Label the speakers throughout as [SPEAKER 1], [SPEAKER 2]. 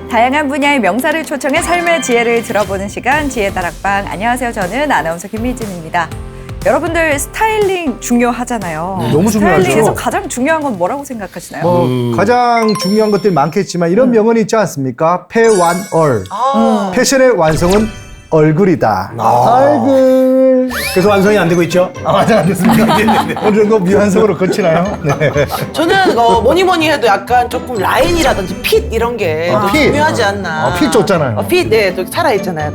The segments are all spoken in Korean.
[SPEAKER 1] 다양한 분야의 명사를 초청해 삶의 지혜를 들어보는 시간 지혜다락방. 안녕하세요. 저는 아나운서 김미진입니다. 여러분들 스타일링 중요하잖아요.
[SPEAKER 2] 너무 중요하죠.
[SPEAKER 1] 스타일링에서 가장 중요한 건 뭐라고 생각하시나요?
[SPEAKER 2] 가장 중요한 것들이 많겠지만 이런 명언이 있지 않습니까? 패완얼. 패션의 완성은 얼굴이다. 얼굴.
[SPEAKER 3] 그래서 완성이 안 되고 있죠?
[SPEAKER 2] 아직 안 됐습니다. 어느 정도 미완성으로 거치나요? 네.
[SPEAKER 4] 저는 뭐니 해도 약간 조금 라인이라든지 핏 이런 게 또
[SPEAKER 2] 핏.
[SPEAKER 4] 중요하지 않나.
[SPEAKER 2] 핏 좋잖아요.
[SPEAKER 4] 핏, 네, 또 살아있잖아요.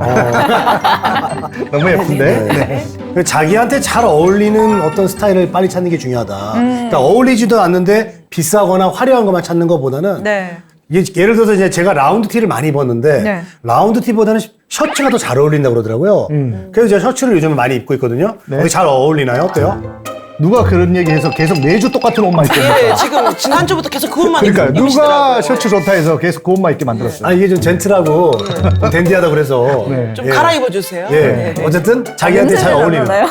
[SPEAKER 2] 너무 예쁜데? 네.
[SPEAKER 3] 자기한테 잘 어울리는 어떤 스타일을 빨리 찾는 게 중요하다. 그러니까 어울리지도 않는데 비싸거나 화려한 것만 찾는 것보다는
[SPEAKER 1] 네.
[SPEAKER 3] 예를 들어서 이제 제가 라운드 티를 많이 입었는데
[SPEAKER 1] 네.
[SPEAKER 3] 라운드 티보다는 셔츠가 더 잘 어울린다고 그러더라고요. 그래서 제가 셔츠를 요즘 많이 입고 있거든요.
[SPEAKER 2] 네.
[SPEAKER 3] 거기 잘 어울리나요? 어때요?
[SPEAKER 2] 누가 그런 얘기해서 계속 매주 똑같은 옷만 입게
[SPEAKER 4] 예,
[SPEAKER 2] 합니까?
[SPEAKER 4] 지금 지난주부터 계속 그것만
[SPEAKER 2] 그러니까 누가
[SPEAKER 4] 입으시더라고요.
[SPEAKER 2] 셔츠 좋다 해서 계속 그 옷만 입게 만들었어요.
[SPEAKER 3] 아 이게 좀 젠틀하고 좀 댄디하다 그래서
[SPEAKER 2] 네.
[SPEAKER 4] 좀
[SPEAKER 3] 예.
[SPEAKER 4] 갈아입어주세요.
[SPEAKER 3] 예.
[SPEAKER 4] 네.
[SPEAKER 3] 어쨌든 자기한테 잘
[SPEAKER 1] 냄새는
[SPEAKER 3] 어울리는.
[SPEAKER 1] 안 나요?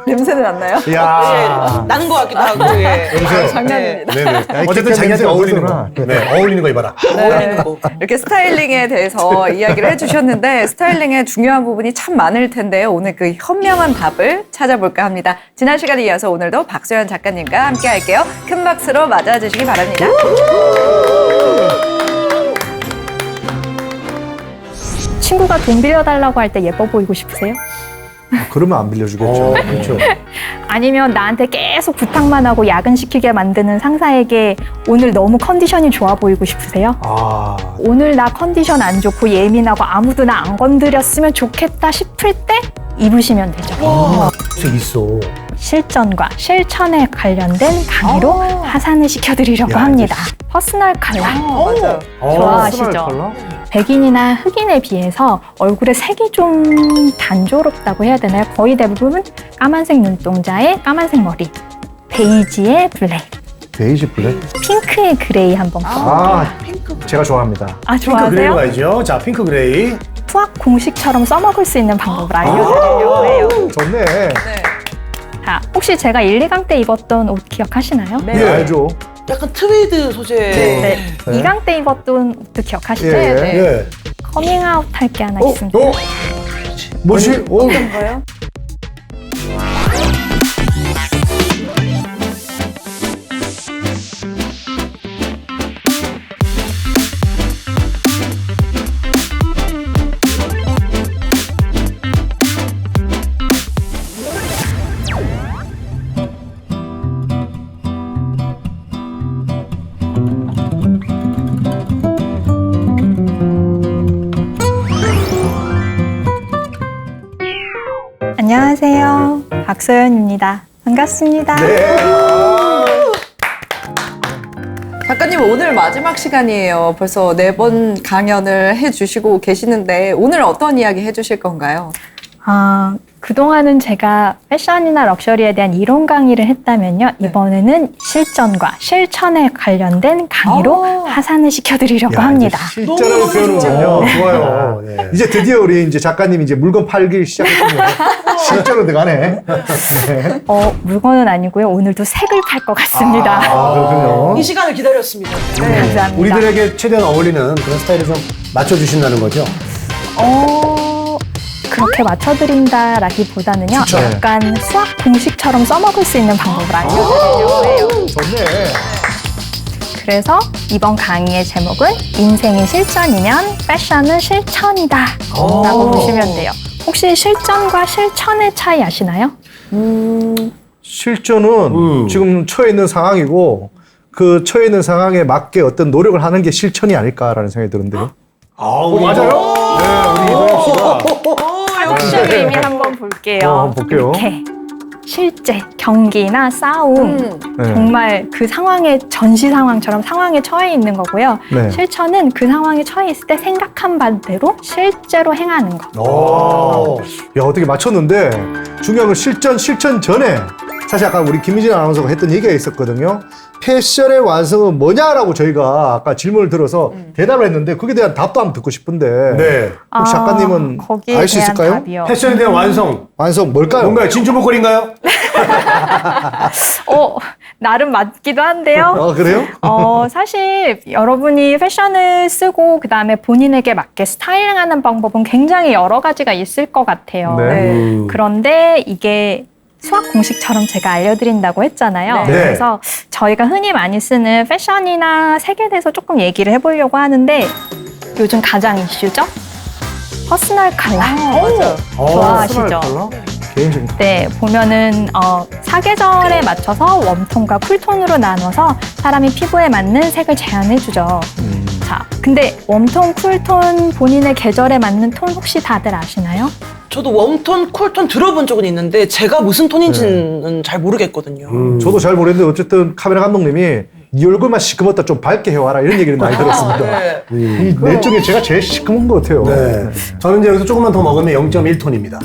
[SPEAKER 1] 냄새는 안 나요?
[SPEAKER 2] 이야.
[SPEAKER 4] 예, 나는 것 같기도 하고. 예.
[SPEAKER 1] 장난입니다.
[SPEAKER 3] 네네.
[SPEAKER 2] 이
[SPEAKER 3] 어쨌든
[SPEAKER 2] 깨끗한
[SPEAKER 3] 자기한테
[SPEAKER 2] 냄새가
[SPEAKER 3] 어울리는
[SPEAKER 2] 없어서나.
[SPEAKER 3] 거. 네, 어울리는 거 입어라.
[SPEAKER 4] 어울리는 거.
[SPEAKER 1] 이렇게 스타일링에 대해서 이야기를 해주셨는데 스타일링의 중요한 부분이 참 많을 텐데요. 오늘 그 현명한 답을 찾아볼까 합니다. 지난 시간에 이어서 오늘도 박소연 작가님과 함께 할게요. 큰 박수로 맞아주시기 바랍니다.
[SPEAKER 5] 친구가 돈 빌려달라고 할 때 예뻐 보이고 싶으세요?
[SPEAKER 2] 그러면 안 빌려주겠죠.
[SPEAKER 3] 그렇죠.
[SPEAKER 5] 아니면 나한테 계속 부탁만 하고 야근시키게 만드는 상사에게 오늘 너무 컨디션이 좋아 보이고 싶으세요?
[SPEAKER 2] 아,
[SPEAKER 5] 오늘 나 컨디션 안 좋고 예민하고 아무도 나 안 건드렸으면 좋겠다 싶을 때 입으시면 되죠.
[SPEAKER 3] 있어.
[SPEAKER 5] 실전과 실천에 관련된 강의로 하산을 시켜드리려고 합니다. 퍼스널 컬러
[SPEAKER 1] 맞아요.
[SPEAKER 5] 좋아하시죠?
[SPEAKER 2] 퍼스널 컬러?
[SPEAKER 5] 백인이나 흑인에 비해서 얼굴의 색이 좀 단조롭다고 해야 되나요? 거의 대부분 까만색 눈동자에 까만색 머리, 베이지에 블랙,
[SPEAKER 2] 베이지 블랙?
[SPEAKER 5] 핑크에 그레이 한번
[SPEAKER 2] 아, 제가 좋아합니다.
[SPEAKER 3] 핑크 그레이로
[SPEAKER 5] 좋아하세요?
[SPEAKER 3] 가야죠. 자, 핑크 그레이.
[SPEAKER 5] 수학 공식처럼 써먹을 수 있는 방법을 알려드리려고 해요.
[SPEAKER 2] 좋네.
[SPEAKER 1] 네.
[SPEAKER 5] 자, 혹시 제가 1, 2강 때 입었던 옷 기억하시나요?
[SPEAKER 1] 네.
[SPEAKER 2] 예, 알죠.
[SPEAKER 4] 약간 트위드 소재.
[SPEAKER 5] 네.
[SPEAKER 2] 네.
[SPEAKER 5] 2강 때 입었던 옷도 기억하시죠?
[SPEAKER 2] 예.
[SPEAKER 1] 네.
[SPEAKER 3] 예.
[SPEAKER 5] 커밍아웃 할 게 하나 있습니다.
[SPEAKER 2] 뭐지?
[SPEAKER 1] 어떤 거요?
[SPEAKER 5] 안녕하세요. 박소연입니다. 반갑습니다.
[SPEAKER 1] 작가님 오늘 마지막 시간이에요. 벌써 4번 강연을 해주시고 계시는데 오늘 어떤 이야기 해주실 건가요?
[SPEAKER 5] 그동안은 제가 패션이나 럭셔리에 대한 이론 강의를 했다면요. 이번에는 실전과 실천에 관련된 강의로 하산을 시켜드리려고 합니다.
[SPEAKER 2] 실전으로 배우는군요. 좋아요.
[SPEAKER 3] 네.
[SPEAKER 2] 이제 드디어 우리 이제 작가님이 이제 물건 팔기 시작했군요. 실전으로 들어가네. 네.
[SPEAKER 5] 물건은 아니고요. 오늘도 색을 팔 것 같습니다.
[SPEAKER 2] 그렇군요.
[SPEAKER 4] 이 시간을 기다렸습니다.
[SPEAKER 5] 감사합니다.
[SPEAKER 3] 우리들에게 최대한 어울리는 그런 스타일을 좀 맞춰주신다는 거죠.
[SPEAKER 5] 그렇게 맞춰드린다라기보다는요.
[SPEAKER 2] 그쵸.
[SPEAKER 5] 약간 수학 공식처럼 써먹을 수 있는 방법을 알려드리려고 해요.
[SPEAKER 2] 좋네.
[SPEAKER 5] 그래서 이번 강의의 제목은 인생이 실전이면 패션은 실천이다 라고 보시면 돼요. 혹시 실전과 실천의 차이 아시나요?
[SPEAKER 2] 실전은 지금 처해 있는 상황이고 그 처해 있는 상황에 맞게 어떤 노력을 하는 게 실천이 아닐까라는 생각이 드는데요.
[SPEAKER 3] 맞아요? 네, 우리 이도영 씨가.
[SPEAKER 5] 혹시 의미 한번 볼게요.
[SPEAKER 2] 한번 볼게요.
[SPEAKER 5] 이렇게 실제 경기나 싸움
[SPEAKER 2] 네.
[SPEAKER 5] 정말 그 상황의 전시 상황처럼 상황에 처해 있는 거고요.
[SPEAKER 2] 네.
[SPEAKER 5] 실천은 그 상황에 처해 있을 때 생각한 바대로 실제로 행하는 거.
[SPEAKER 2] 야, 어떻게 맞췄는데 중요한 건 실천 전에 사실 아까 우리 김미진 아나운서가 했던 얘기가 있었거든요. 패션의 완성은 뭐냐라고 저희가 아까 질문을 들어서 대답을 했는데 거기에 대한 답도 한번 듣고 싶은데
[SPEAKER 3] 네.
[SPEAKER 2] 혹시 작가님은
[SPEAKER 5] 거기에
[SPEAKER 2] 알 수
[SPEAKER 5] 대한
[SPEAKER 2] 있을까요?
[SPEAKER 5] 답이요.
[SPEAKER 3] 패션에 대한 완성.
[SPEAKER 2] 완성 뭘까요?
[SPEAKER 3] 뭔가요? 진주 목걸이인가요?
[SPEAKER 5] 나름 맞기도 한데요.
[SPEAKER 2] 아, 그래요?
[SPEAKER 5] 사실 여러분이 패션을 쓰고 그다음에 본인에게 맞게 스타일링하는 방법은 굉장히 여러 가지가 있을 것 같아요.
[SPEAKER 2] 네.
[SPEAKER 5] 그런데 이게 수학 공식처럼 제가 알려드린다고 했잖아요.
[SPEAKER 2] 네.
[SPEAKER 5] 그래서 저희가 흔히 많이 쓰는 패션이나 색에 대해서 조금 얘기를 해보려고 하는데 요즘 가장 이슈죠? 퍼스널 컬러. 좋아하시죠?
[SPEAKER 2] 개인적인.
[SPEAKER 5] 네, 보면은 사계절에 맞춰서 웜톤과 쿨톤으로 나눠서 사람이 피부에 맞는 색을 제안해주죠. 자, 근데 웜톤, 쿨톤 본인의 계절에 맞는 톤 혹시 다들 아시나요?
[SPEAKER 4] 저도 웜톤, 쿨톤 들어본 적은 있는데 제가 무슨 톤인지는 잘 모르겠거든요.
[SPEAKER 2] 저도 잘 모르겠는데 어쨌든 카메라 감독님이 네 얼굴만 시커멓다 좀 밝게 해와라 이런 얘기를 많이 들었습니다.
[SPEAKER 4] 네.
[SPEAKER 2] 이 넷 중에 제가 제일 시커먼 것 같아요.
[SPEAKER 3] 네. 저는 이제 여기서 조금만 더 먹으면 0.1톤입니다.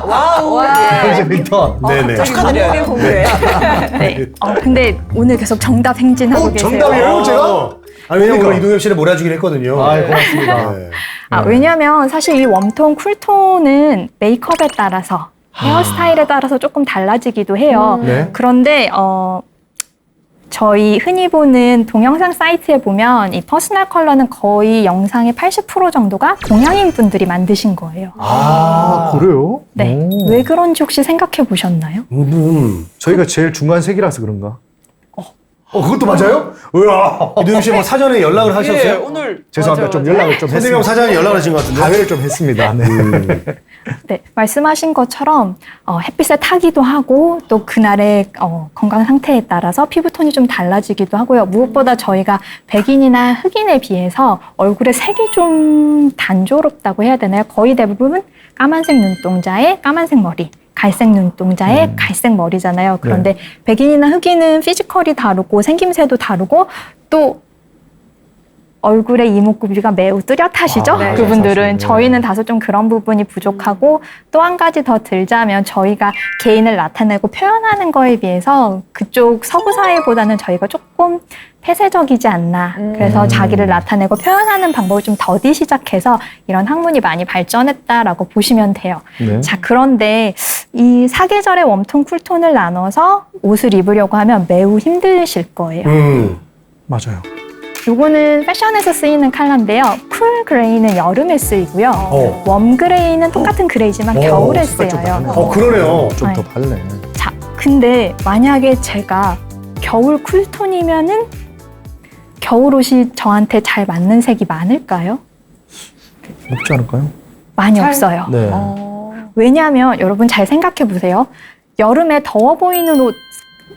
[SPEAKER 4] 와우.
[SPEAKER 2] 이제 밀턴.
[SPEAKER 3] 네네.
[SPEAKER 4] 축하드려요.
[SPEAKER 1] 공부해.
[SPEAKER 5] 네. 근데 오늘 계속 정답 행진하고 계세요.
[SPEAKER 2] 정답이에요, 제가?
[SPEAKER 3] 아니, 왜냐면
[SPEAKER 2] 그러니까.
[SPEAKER 3] 오늘 이동엽 씨를 몰아주긴 했거든요.
[SPEAKER 2] 아, 고맙습니다.
[SPEAKER 3] 네.
[SPEAKER 5] 왜냐면 사실 이 웜톤, 쿨톤은 메이크업에 따라서 헤어스타일에 따라서 조금 달라지기도 해요.
[SPEAKER 2] 네.
[SPEAKER 5] 그런데 저희 흔히 보는 동영상 사이트에 보면 이 퍼스널 컬러는 거의 영상의 80% 정도가 동양인 분들이 만드신 거예요.
[SPEAKER 2] 아, 그래요?
[SPEAKER 5] 네.
[SPEAKER 2] 오.
[SPEAKER 5] 왜 그런지 혹시 생각해 보셨나요?
[SPEAKER 2] 저희가 제일 중간색이라서 그런가? 그것도 맞아요? 우와.
[SPEAKER 3] 이동엽 씨 뭐 사전에 연락을
[SPEAKER 4] 예,
[SPEAKER 3] 하셨어요?
[SPEAKER 4] 오늘
[SPEAKER 2] 죄송합니다. 좀 연락을 좀
[SPEAKER 3] 선생님
[SPEAKER 2] 했습니다.
[SPEAKER 3] 사전에 연락을 하신 것 같은데.
[SPEAKER 2] 가회를 좀 했습니다. 네.
[SPEAKER 5] 네, 말씀하신 것처럼 햇빛에 타기도 하고 또 그날의 건강 상태에 따라서 피부톤이 좀 달라지기도 하고요. 무엇보다 저희가 백인이나 흑인에 비해서 얼굴의 색이 좀 단조롭다고 해야 되나요? 거의 대부분 까만색 눈동자에 까만색 머리, 갈색 눈동자에 갈색 머리잖아요. 그런데 백인이나 흑인은 피지컬이 다르고 생김새도 다르고 또 얼굴의 이목구비가 매우 뚜렷하시죠?
[SPEAKER 2] 네,
[SPEAKER 5] 그분들은.
[SPEAKER 2] 사실, 네.
[SPEAKER 5] 저희는 다소 좀 그런 부분이 부족하고 또 한 가지 더 들자면 저희가 개인을 나타내고 표현하는 거에 비해서 그쪽 서구 사회보다는 저희가 조금 폐쇄적이지 않나. 그래서 자기를 나타내고 표현하는 방법을 좀 더디 시작해서 이런 학문이 많이 발전했다라고 보시면 돼요.
[SPEAKER 2] 네.
[SPEAKER 5] 자, 그런데 이 사계절의 웜톤, 쿨톤을 나눠서 옷을 입으려고 하면 매우 힘드실 거예요.
[SPEAKER 2] 맞아요.
[SPEAKER 5] 요거는 패션에서 쓰이는 컬러인데요. 쿨 그레이는 여름에 쓰이고요. 웜 그레이는 똑같은 그레이지만 겨울에
[SPEAKER 2] 색깔 좀
[SPEAKER 5] 쓰여요.
[SPEAKER 2] 다르네.
[SPEAKER 3] 그러네요.
[SPEAKER 2] 좀 더
[SPEAKER 5] 네.
[SPEAKER 2] 밝네.
[SPEAKER 5] 자, 근데 만약에 제가 겨울 쿨톤이면은 겨울 옷이 저한테 잘 맞는 색이 많을까요?
[SPEAKER 2] 없지 않을까요?
[SPEAKER 5] 많이 없어요.
[SPEAKER 2] 네.
[SPEAKER 5] 왜냐하면 여러분 잘 생각해 보세요. 여름에 더워 보이는 옷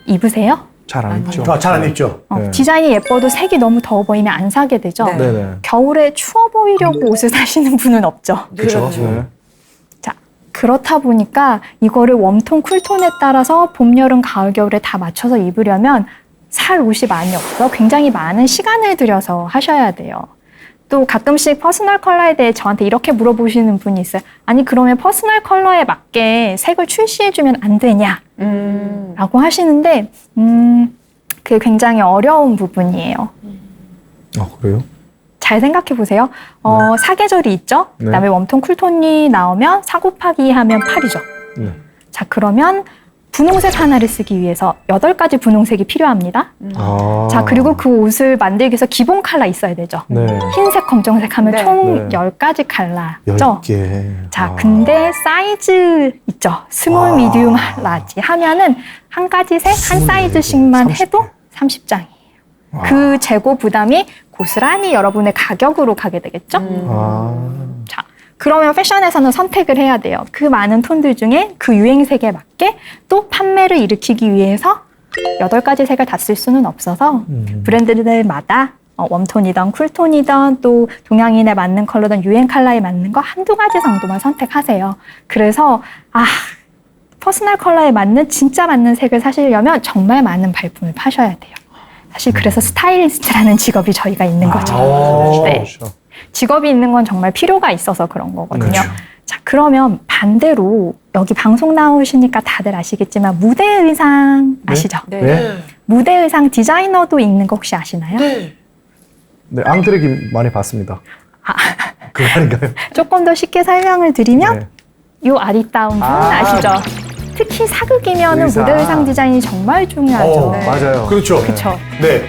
[SPEAKER 5] 입으세요?
[SPEAKER 2] 잘 안 입죠.
[SPEAKER 3] 잘 안 입죠.
[SPEAKER 2] 네.
[SPEAKER 5] 디자인이 예뻐도 색이 너무 더워 보이면 안 사게 되죠.
[SPEAKER 1] 네.
[SPEAKER 2] 네네.
[SPEAKER 5] 겨울에 추워 보이려고 옷을 사시는 분은 없죠.
[SPEAKER 2] 그렇죠. 네.
[SPEAKER 5] 자, 그렇다 보니까 이거를 웜톤, 쿨톤에 따라서 봄, 여름, 가을, 겨울에 다 맞춰서 입으려면 살 옷이 많이 없어 굉장히 많은 시간을 들여서 하셔야 돼요. 또 가끔씩 퍼스널 컬러에 대해 저한테 이렇게 물어보시는 분이 있어요. 아니 그러면 퍼스널 컬러에 맞게 색을 출시해주면 안 되냐? 라고 하시는데 그게 굉장히 어려운 부분이에요.
[SPEAKER 2] 아, 그래요?
[SPEAKER 5] 잘 생각해 보세요. 사계절이 있죠?
[SPEAKER 2] 네.
[SPEAKER 5] 그다음에 웜톤, 쿨톤이 나오면 4 곱하기 하면 8이죠.
[SPEAKER 2] 네.
[SPEAKER 5] 자, 그러면 분홍색 하나를 쓰기 위해서 8가지 분홍색이 필요합니다.
[SPEAKER 2] 아.
[SPEAKER 5] 자, 그리고 그 옷을 만들기 위해서 기본 컬러 있어야 되죠.
[SPEAKER 2] 네.
[SPEAKER 5] 흰색, 검정색 하면
[SPEAKER 1] 네.
[SPEAKER 5] 총
[SPEAKER 2] 네.
[SPEAKER 5] 10가지 컬러죠.
[SPEAKER 2] 10개.
[SPEAKER 5] 자, 근데 사이즈 있죠. 스몰, 미디움, 라지 하면은 한 가지 색, 한 사이즈씩만
[SPEAKER 2] 30개.
[SPEAKER 5] 해도 30장이에요. 그 재고 부담이 고스란히 여러분의 가격으로 가게 되겠죠? 자, 그러면 패션에서는 선택을 해야 돼요. 그 많은 톤들 중에 그 유행색에 맞게 또 판매를 일으키기 위해서 8가지 색을 다 쓸 수는 없어서 브랜드들마다 웜톤이든 쿨톤이든 또 동양인에 맞는 컬러든 유행 컬러에 맞는 거 한두 가지 정도만 선택하세요. 그래서 퍼스널 컬러에 맞는 진짜 맞는 색을 사시려면 정말 많은 발품을 파셔야 돼요. 사실 그래서 스타일리스트라는 직업이 저희가 있는 거죠. 네.
[SPEAKER 2] 그렇죠.
[SPEAKER 5] 직업이 있는 건 정말 필요가 있어서 그런 거거든요.
[SPEAKER 2] 그렇죠.
[SPEAKER 5] 자, 그러면 반대로 여기 방송 나오시니까 다들 아시겠지만 무대 의상 아시죠?
[SPEAKER 1] 네.
[SPEAKER 2] 네.
[SPEAKER 5] 무대 의상 디자이너도 있는 거 혹시 아시나요?
[SPEAKER 4] 네.
[SPEAKER 2] 네, 앙드레기 많이 봤습니다. 그거 아닌가요?
[SPEAKER 5] 조금 더 쉽게 설명을 드리면
[SPEAKER 2] 네.
[SPEAKER 5] 요 아리따운 분 아시죠? 특히 사극이면
[SPEAKER 2] 의상.
[SPEAKER 5] 무대 의상 디자인이 정말 중요하죠.
[SPEAKER 2] 맞아요.
[SPEAKER 3] 그렇죠.
[SPEAKER 5] 그렇죠.
[SPEAKER 3] 네.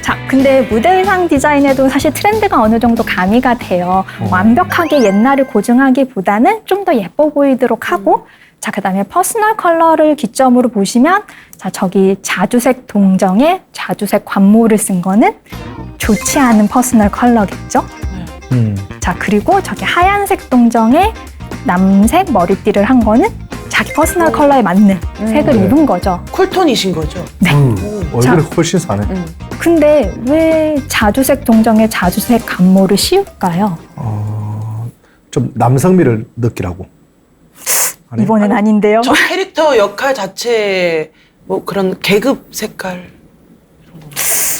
[SPEAKER 5] 자, 근데 무대 의상 디자인에도 사실 트렌드가 어느 정도 가미가 돼요. 완벽하게 옛날을 고증하기보다는 좀 더 예뻐 보이도록 하고, 자, 그 다음에 퍼스널 컬러를 기점으로 보시면, 자, 저기 자주색 동정에 자주색 관모를 쓴 거는 좋지 않은 퍼스널 컬러겠죠? 자, 그리고 저기 하얀색 동정에 남색 머리띠를 한 거는 자기 퍼스널 컬러에 맞는 색을 입은 거죠.
[SPEAKER 4] 쿨톤이신 거죠?
[SPEAKER 2] 얼굴이 훨씬 사네.
[SPEAKER 5] 근데 왜 자주색 동정에 자주색 간모를 씌울까요?
[SPEAKER 2] 좀 남성미를 느끼라고. 아니요?
[SPEAKER 5] 이번엔 아닌데요.
[SPEAKER 4] 저 캐릭터 역할 자체에 뭐 그런 계급 색깔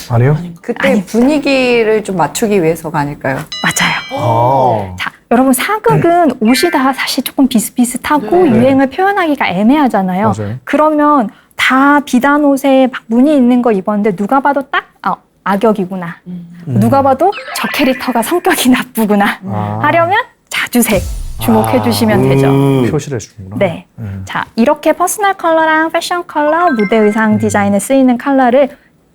[SPEAKER 2] 아니요?
[SPEAKER 1] 그때 분위기를 좀 맞추기 위해서가 아닐까요?
[SPEAKER 5] 맞아요.
[SPEAKER 2] 아.
[SPEAKER 5] 자, 여러분 사극은 옷이 다 사실 조금 비슷비슷하고
[SPEAKER 4] 네.
[SPEAKER 5] 유행을 표현하기가 애매하잖아요.
[SPEAKER 2] 맞아요.
[SPEAKER 5] 그러면 다 비단 옷에 막 무늬 있는 거 입었는데 누가 봐도 딱 악역이구나. 누가 봐도 저 캐릭터가 성격이 나쁘구나. 하려면 자주색 주목해 주시면 되죠.
[SPEAKER 2] 표시를 해주는구나.
[SPEAKER 5] 네. 자, 이렇게 퍼스널 컬러랑 패션 컬러, 무대 의상 디자인에 쓰이는 컬러를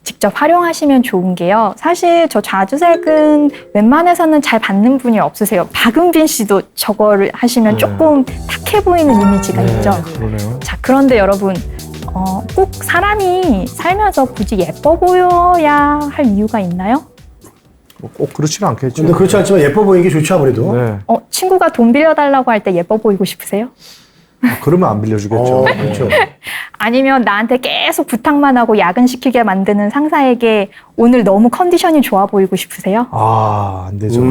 [SPEAKER 5] 직접 활용하시면 좋은 게요. 사실 저 자주색은 웬만해서는 잘 받는 분이 없으세요. 박은빈 씨도 저거를 하시면 조금 탁해 보이는 이미지가 있죠.
[SPEAKER 2] 그러네요.
[SPEAKER 5] 자, 그런데 여러분, 꼭 사람이 살면서 굳이 예뻐 보여야 할 이유가 있나요?
[SPEAKER 2] 꼭 그렇지는 않겠죠.
[SPEAKER 3] 근데 그렇지 않지만 예뻐 보이는 게 좋죠, 아무래도.
[SPEAKER 2] 네.
[SPEAKER 5] 친구가 돈 빌려달라고 할 때 예뻐 보이고 싶으세요?
[SPEAKER 2] 그러면 안 빌려주겠죠.
[SPEAKER 3] 그렇죠.
[SPEAKER 5] 아니면 나한테 계속 부탁만 하고 야근시키게 만드는 상사에게 오늘 너무 컨디션이 좋아 보이고 싶으세요?
[SPEAKER 2] 아, 안 되죠.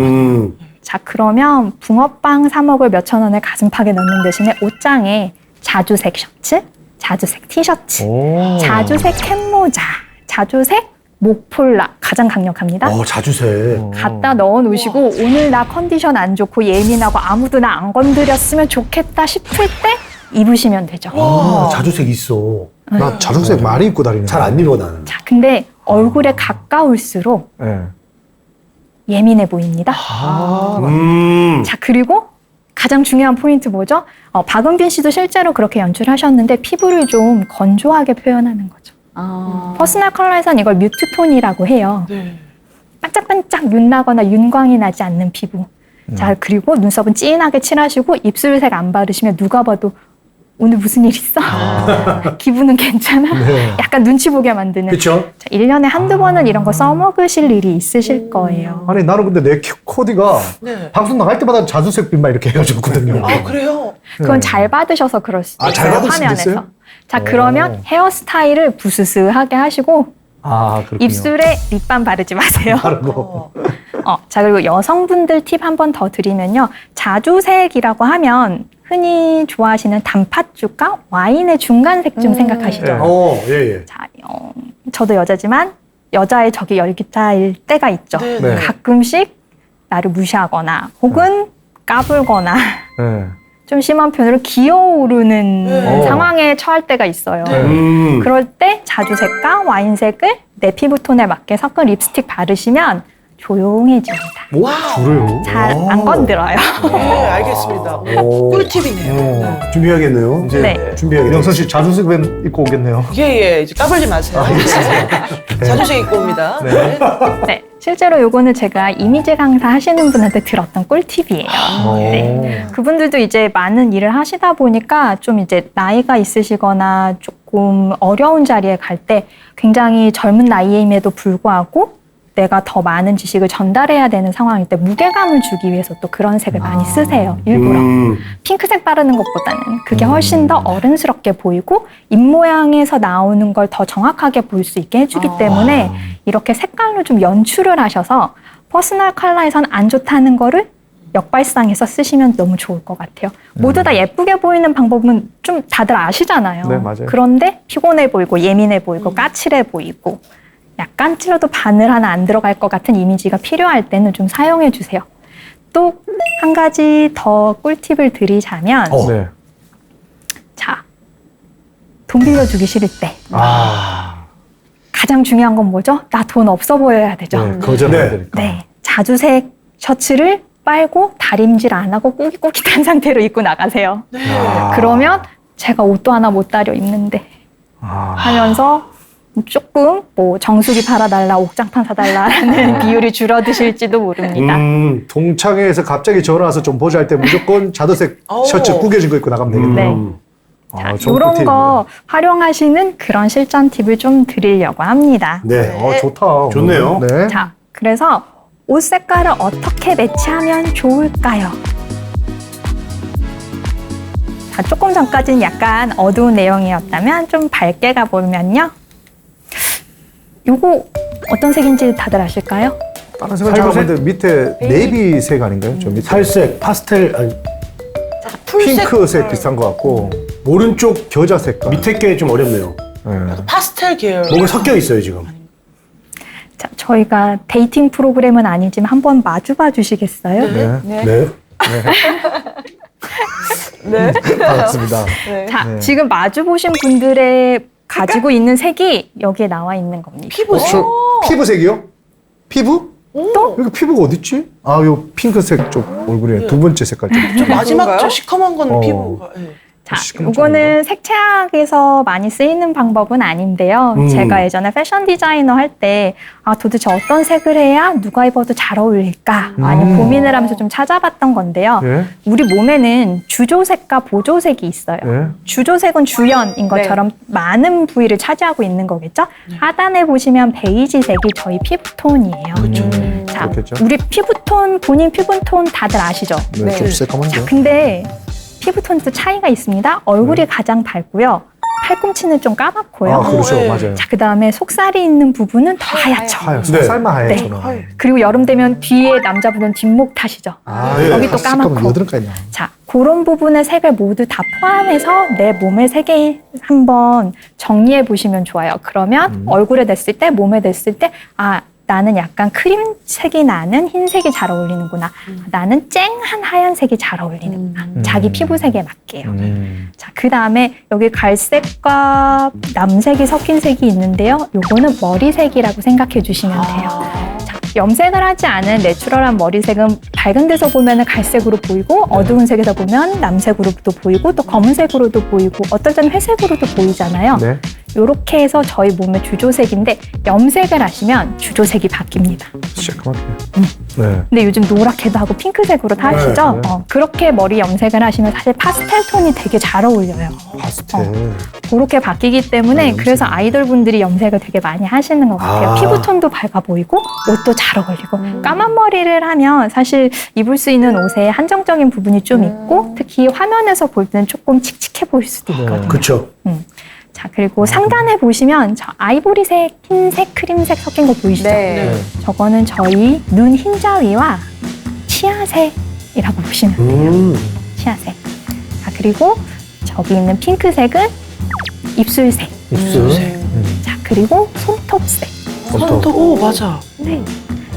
[SPEAKER 5] 자, 그러면 붕어빵 사 먹을 몇천 원을 가슴팍에 넣는 대신에 옷장에 자주색 셔츠, 자주색 티셔츠,
[SPEAKER 2] 오.
[SPEAKER 5] 자주색 캡모자, 자주색 목폴라 가장 강력합니다.
[SPEAKER 3] 자주색.
[SPEAKER 5] 갖다 넣어 놓으시고 오늘 나 컨디션 안 좋고 예민하고 아무도 나 안 건드렸으면 좋겠다 싶을 때 입으시면 되죠.
[SPEAKER 3] 자주색 있어.
[SPEAKER 2] 나 자주색 많이 입고 다니는.
[SPEAKER 3] 잘 안 입어, 나는.
[SPEAKER 5] 자, 근데 얼굴에 가까울수록
[SPEAKER 2] 네.
[SPEAKER 5] 예민해 보입니다. 자, 그리고 가장 중요한 포인트 뭐죠? 박은빈 씨도 실제로 그렇게 연출하셨는데 피부를 좀 건조하게 표현하는 거죠. 퍼스널 컬러에선 이걸 뮤트톤이라고 해요.
[SPEAKER 4] 네.
[SPEAKER 5] 반짝반짝 윤 나거나 윤광이 나지 않는 피부. 자, 그리고 눈썹은 진하게 칠하시고 입술색 안 바르시면 누가 봐도 오늘 무슨 일 있어? 기분은 괜찮아? 약간 눈치 보게 만드는.
[SPEAKER 3] 그렇죠.
[SPEAKER 5] 자, 1년에 한두 번은 이런 거 써먹으실 일이 있으실 거예요.
[SPEAKER 2] 아니 나는 근데 내 코디가
[SPEAKER 4] 네.
[SPEAKER 2] 방송 나갈 때마다 자주색 빛만 이렇게 해가지고거든요.
[SPEAKER 4] 아 그래요?
[SPEAKER 5] 그건 잘 받으셔서 그럴 수 있어요.
[SPEAKER 2] 잘 받을 수도
[SPEAKER 5] 화면에서.
[SPEAKER 2] 있어요?
[SPEAKER 5] 자, 그러면 헤어스타일을 부스스하게 하시고
[SPEAKER 2] 아, 그렇군요.
[SPEAKER 5] 입술에 립밤 바르지 마세요.
[SPEAKER 2] 다르고.
[SPEAKER 5] 자, 그리고 여성분들 팁 한 번 더 드리면요. 자주색이라고 하면 흔히 좋아하시는 단팥죽과 와인의 중간색 좀 생각하시죠.
[SPEAKER 2] 네.
[SPEAKER 3] 예.
[SPEAKER 5] 자, 저도 여자지만 여자의 적이 열기타일 때가 있죠.
[SPEAKER 4] 네.
[SPEAKER 2] 네.
[SPEAKER 5] 가끔씩 나를 무시하거나 혹은 까불거나
[SPEAKER 2] 네.
[SPEAKER 5] 좀 심한 편으로 기어오르는
[SPEAKER 4] 네.
[SPEAKER 5] 상황에 처할 때가 있어요. 그럴 때 자주색과 와인색을 내 피부톤에 맞게 섞은 립스틱 바르시면 조용해집니다.
[SPEAKER 4] 와.
[SPEAKER 2] 그래요?
[SPEAKER 5] 잘 안 건드려요.
[SPEAKER 4] 네, 알겠습니다. 꿀팁이네요. 네.
[SPEAKER 3] 준비해야겠네요.
[SPEAKER 2] 이제
[SPEAKER 5] 네.
[SPEAKER 3] 준비해야겠네요.
[SPEAKER 2] 영선 씨 자주색 밴 입고 오겠네요.
[SPEAKER 4] 예, 이제 까불지 마세요. 자주색 입고 옵니다.
[SPEAKER 2] 네.
[SPEAKER 5] 네, 실제로 요거는 제가 이미지 강사 하시는 분한테 들었던 꿀팁이에요. 네. 그분들도 이제 많은 일을 하시다 보니까 좀 이제 나이가 있으시거나 조금 어려운 자리에 갈 때 굉장히 젊은 나이임에도 불구하고 내가 더 많은 지식을 전달해야 되는 상황일 때 무게감을 주기 위해서 또 그런 색을 많이 쓰세요. 일부러. 핑크색 바르는 것보다는 그게 훨씬 더 어른스럽게 보이고 입모양에서 나오는 걸 더 정확하게 볼 수 있게 해주기 때문에 이렇게 색깔로 좀 연출을 하셔서 퍼스널 컬러에선 안 좋다는 거를 역발상해서 쓰시면 너무 좋을 것 같아요. 모두 다 예쁘게 보이는 방법은 좀 다들 아시잖아요.
[SPEAKER 2] 네, 맞아요.
[SPEAKER 5] 그런데 피곤해 보이고 예민해 보이고 까칠해 보이고 약간 찔러도 바늘 하나 안 들어갈 것 같은 이미지가 필요할 때는 좀 사용해 주세요. 또 한 가지 더 꿀팁을 드리자면
[SPEAKER 2] 네.
[SPEAKER 5] 자, 돈 빌려주기 싫을 때 가장 중요한 건 뭐죠? 나 돈 없어 보여야 되죠.
[SPEAKER 2] 네, 거절해야
[SPEAKER 3] 네.
[SPEAKER 2] 되니까.
[SPEAKER 5] 네, 자주색 셔츠를 빨고 다림질 안 하고 꾸깃꾸깃한 상태로 입고 나가세요.
[SPEAKER 4] 네.
[SPEAKER 5] 그러면 제가 옷도 하나 못 다려 입는데 하면서 조금 뭐 정수기 팔아달라, 옥장판 사달라라는 비율이 줄어드실지도 모릅니다.
[SPEAKER 2] 동창회에서 갑자기 전화 와서 좀 보자 할 때 무조건 자도색
[SPEAKER 4] 오.
[SPEAKER 2] 셔츠 구겨진 거 입고 나가면 되겠네요.
[SPEAKER 5] 네. 자,
[SPEAKER 2] 좋은
[SPEAKER 5] 이런
[SPEAKER 2] 꿀팁이네요.
[SPEAKER 5] 거 활용하시는 그런 실전 팁을 좀 드리려고 합니다.
[SPEAKER 3] 네.
[SPEAKER 2] 좋다.
[SPEAKER 3] 좋네요.
[SPEAKER 2] 네.
[SPEAKER 5] 자, 그래서 옷 색깔을 어떻게 매치하면 좋을까요? 자, 조금 전까지는 약간 어두운 내용이었다면 좀 밝게 가보면요. 요거 어떤 색인지 다들 아실까요?
[SPEAKER 2] 다른 색은 잘
[SPEAKER 3] 살구색?
[SPEAKER 2] 보는데 밑에 네이비색 아닌가요? 저 밑에
[SPEAKER 3] 살색, 파스텔, 아니,
[SPEAKER 2] 핑크색 비슷한 것 같고
[SPEAKER 3] 오른쪽
[SPEAKER 2] 겨자 색깔.
[SPEAKER 3] 밑에 게 좀 어렵네요.
[SPEAKER 2] 네.
[SPEAKER 4] 파스텔 계열.
[SPEAKER 3] 뭔가 섞여 있어요, 지금.
[SPEAKER 5] 자, 저희가 데이팅 프로그램은 아니지만 한번 마주봐 주시겠어요?
[SPEAKER 2] 네.
[SPEAKER 3] 네.
[SPEAKER 4] 네.
[SPEAKER 2] 반갑습니다.
[SPEAKER 5] 자,
[SPEAKER 2] 네.
[SPEAKER 5] 지금 마주 보신 분들의 가지고 있는 색이 여기에 나와 있는 겁니다.
[SPEAKER 4] 피부색.
[SPEAKER 2] 피부색이요? 피부?
[SPEAKER 5] 또?
[SPEAKER 2] 여기 피부가 어딨지? 요 핑크색 쪽 얼굴에 두 번째 색깔 좀.
[SPEAKER 4] 마지막
[SPEAKER 1] 그런가요?
[SPEAKER 4] 저 시커먼 건
[SPEAKER 2] 어.
[SPEAKER 4] 피부가. 네.
[SPEAKER 5] 자,
[SPEAKER 2] 시커먼
[SPEAKER 5] 이거는 색채학에서 많이 쓰이는 방법은 아닌데요. 제가 예전에 패션 디자이너 할 때 도대체 어떤 색을 해야 누가 입어도 잘 어울릴까 많이 고민을 하면서 좀 찾아봤던 건데요.
[SPEAKER 2] 예?
[SPEAKER 5] 우리 몸에는 주조색과 보조색이 있어요.
[SPEAKER 2] 예?
[SPEAKER 5] 주조색은 주연인 것처럼 많은 부위를 차지하고 있는 거겠죠? 하단에 보시면 베이지색이 저희 피부톤이에요. 자,
[SPEAKER 2] 그렇겠죠.
[SPEAKER 5] 우리 피부톤, 본인 피부톤 다들 아시죠?
[SPEAKER 2] 네, 좀 새까만데.
[SPEAKER 5] 근데 피부톤도 차이가 있습니다. 얼굴이 가장 밝고요. 팔꿈치는 좀 까맣고요.
[SPEAKER 2] 그렇죠.
[SPEAKER 4] 네.
[SPEAKER 2] 맞아요.
[SPEAKER 5] 자, 그다음에 속살이 있는 부분은 더 하얗죠.
[SPEAKER 2] 하얘.
[SPEAKER 3] 네.
[SPEAKER 2] 살만 하얘,
[SPEAKER 5] 네.
[SPEAKER 2] 저는.
[SPEAKER 5] 그리고 여름 되면 뒤에 남자분은 뒷목 타시죠.
[SPEAKER 3] 네.
[SPEAKER 5] 여기 또 까맣고.
[SPEAKER 2] 여드름까지 나.
[SPEAKER 5] 자, 그런 부분의 색을 모두 다 포함해서 내 몸의 색에 한번 정리해 보시면 좋아요. 그러면 얼굴에 냈을 때, 몸에 냈을 때, 나는 약간 크림색이 나는 흰색이 잘 어울리는구나. 나는 쨍한 하얀색이 잘 어울리는구나. 자기 피부색에 맞게요. 자, 그 다음에 여기 갈색과 남색이 섞인 색이 있는데요. 요거는 머리색이라고 생각해 주시면 돼요. 자, 염색을 하지 않은 내추럴한 머리색은 밝은 데서 보면 갈색으로 보이고 어두운 색에서 보면 남색으로도 보이고 또 검은색으로도 보이고 어떨 때는 회색으로도 보이잖아요.
[SPEAKER 2] 네.
[SPEAKER 5] 이렇게 해서 저희 몸의 주조색인데 염색을 하시면 주조색이 바뀝니다.
[SPEAKER 2] 새까맣게. 네.
[SPEAKER 5] 근데 요즘 노랗게도 하고 핑크색으로 다 하시죠?
[SPEAKER 2] 네.
[SPEAKER 5] 그렇게 머리 염색을 하시면 사실 파스텔 톤이 되게 잘 어울려요.
[SPEAKER 2] 파스텔.
[SPEAKER 5] 그렇게 바뀌기 때문에
[SPEAKER 2] 염색.
[SPEAKER 5] 그래서 아이돌 분들이 염색을 되게 많이 하시는 것 같아요.
[SPEAKER 3] 아.
[SPEAKER 5] 피부톤도 밝아 보이고 옷도 잘 어울리고 까만 머리를 하면 사실 입을 수 있는 옷에 한정적인 부분이 좀 있고 특히 화면에서 볼 때는 조금 칙칙해 보일 수도 있거든요.
[SPEAKER 3] 그렇죠.
[SPEAKER 5] 자, 그리고 상단에 보시면 저 아이보리색, 흰색, 크림색 섞인 거 보이시죠?
[SPEAKER 1] 네.
[SPEAKER 5] 저거는 저희 눈 흰자위와 치아색이라고 보시면 돼요. 치아색. 자, 그리고 저기 있는 핑크색은 입술색.
[SPEAKER 3] 입술.
[SPEAKER 5] 자, 그리고 손톱색.
[SPEAKER 4] 손톱. 오, 맞아.
[SPEAKER 5] 네.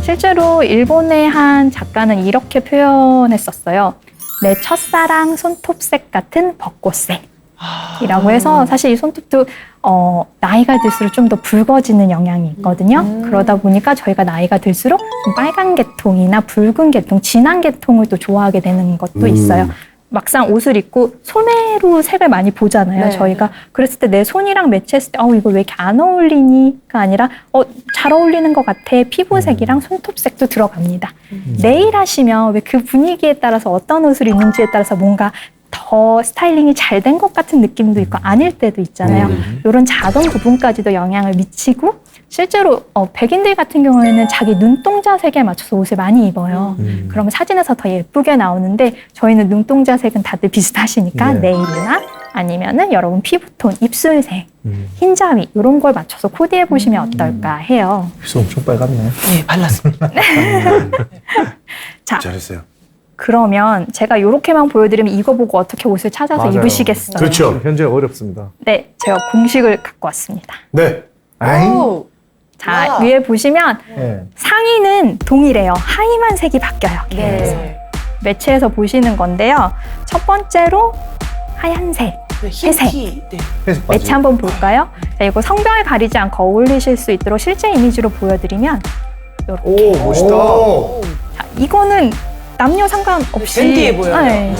[SPEAKER 5] 실제로 일본의 한 작가는 이렇게 표현했었어요. 내 첫사랑 손톱색 같은 벚꽃색. 이라고 해서 사실 이 손톱도 나이가 들수록 좀 더 붉어지는 영향이 있거든요. 그러다 보니까 저희가 나이가 들수록 좀 빨간 계통이나 붉은 계통, 진한 계통을 또 좋아하게 되는 것도 있어요. 막상 옷을 입고 소매로 색을 많이 보잖아요.
[SPEAKER 1] 네.
[SPEAKER 5] 저희가 그랬을 때 내 손이랑 매치했을 때 이거 왜 이렇게 안 어울리니가 아니라 잘 어울리는 것 같아. 피부색이랑 손톱색도 들어갑니다. 네일 하시면 왜 그 분위기에 따라서 어떤 옷을 입는지에 따라서 뭔가 더 스타일링이 잘 된 것 같은 느낌도 있고 아닐 때도 있잖아요. 이런 작은 부분까지도 영향을 미치고 실제로 백인들 같은 경우에는 자기 눈동자 색에 맞춰서 옷을 많이 입어요. 그러면 사진에서 더 예쁘게 나오는데 저희는 눈동자 색은 다들 비슷하시니까
[SPEAKER 2] 네.
[SPEAKER 5] 네일이나 아니면은 여러분 피부톤, 입술색, 흰자위 이런 걸 맞춰서 코디해 보시면 어떨까 해요.
[SPEAKER 2] 입술 엄청 빨갛네.
[SPEAKER 4] 네, 발랐습니다.
[SPEAKER 5] 자,
[SPEAKER 3] 잘했어요.
[SPEAKER 5] 그러면 제가 이렇게만 보여드리면 이거 보고 어떻게 옷을 찾아서
[SPEAKER 2] 맞아요.
[SPEAKER 5] 입으시겠어요?
[SPEAKER 3] 그렇죠.
[SPEAKER 2] 현재 어렵습니다.
[SPEAKER 5] 네, 제가 공식을 갖고 왔습니다.
[SPEAKER 3] 네.
[SPEAKER 2] 아이.
[SPEAKER 5] 자,
[SPEAKER 4] 와.
[SPEAKER 5] 위에 보시면
[SPEAKER 2] 네.
[SPEAKER 5] 상의는 동일해요. 하의만 색이 바뀌어요.
[SPEAKER 1] 네.
[SPEAKER 5] 매치해서 보시는 건데요. 첫 번째로 하얀색.
[SPEAKER 4] 네,
[SPEAKER 5] 회색.
[SPEAKER 4] 흰티. 네.
[SPEAKER 2] 회색 바지.
[SPEAKER 5] 매치 한번 볼까요? 자, 이거 성별 가리지 않고 어울리실 수 있도록 실제 이미지로 보여드리면 이렇게.
[SPEAKER 2] 오, 멋있다.
[SPEAKER 3] 오.
[SPEAKER 5] 자, 이거는 남녀 상관없이
[SPEAKER 4] 댄디해 보여요.
[SPEAKER 5] 네.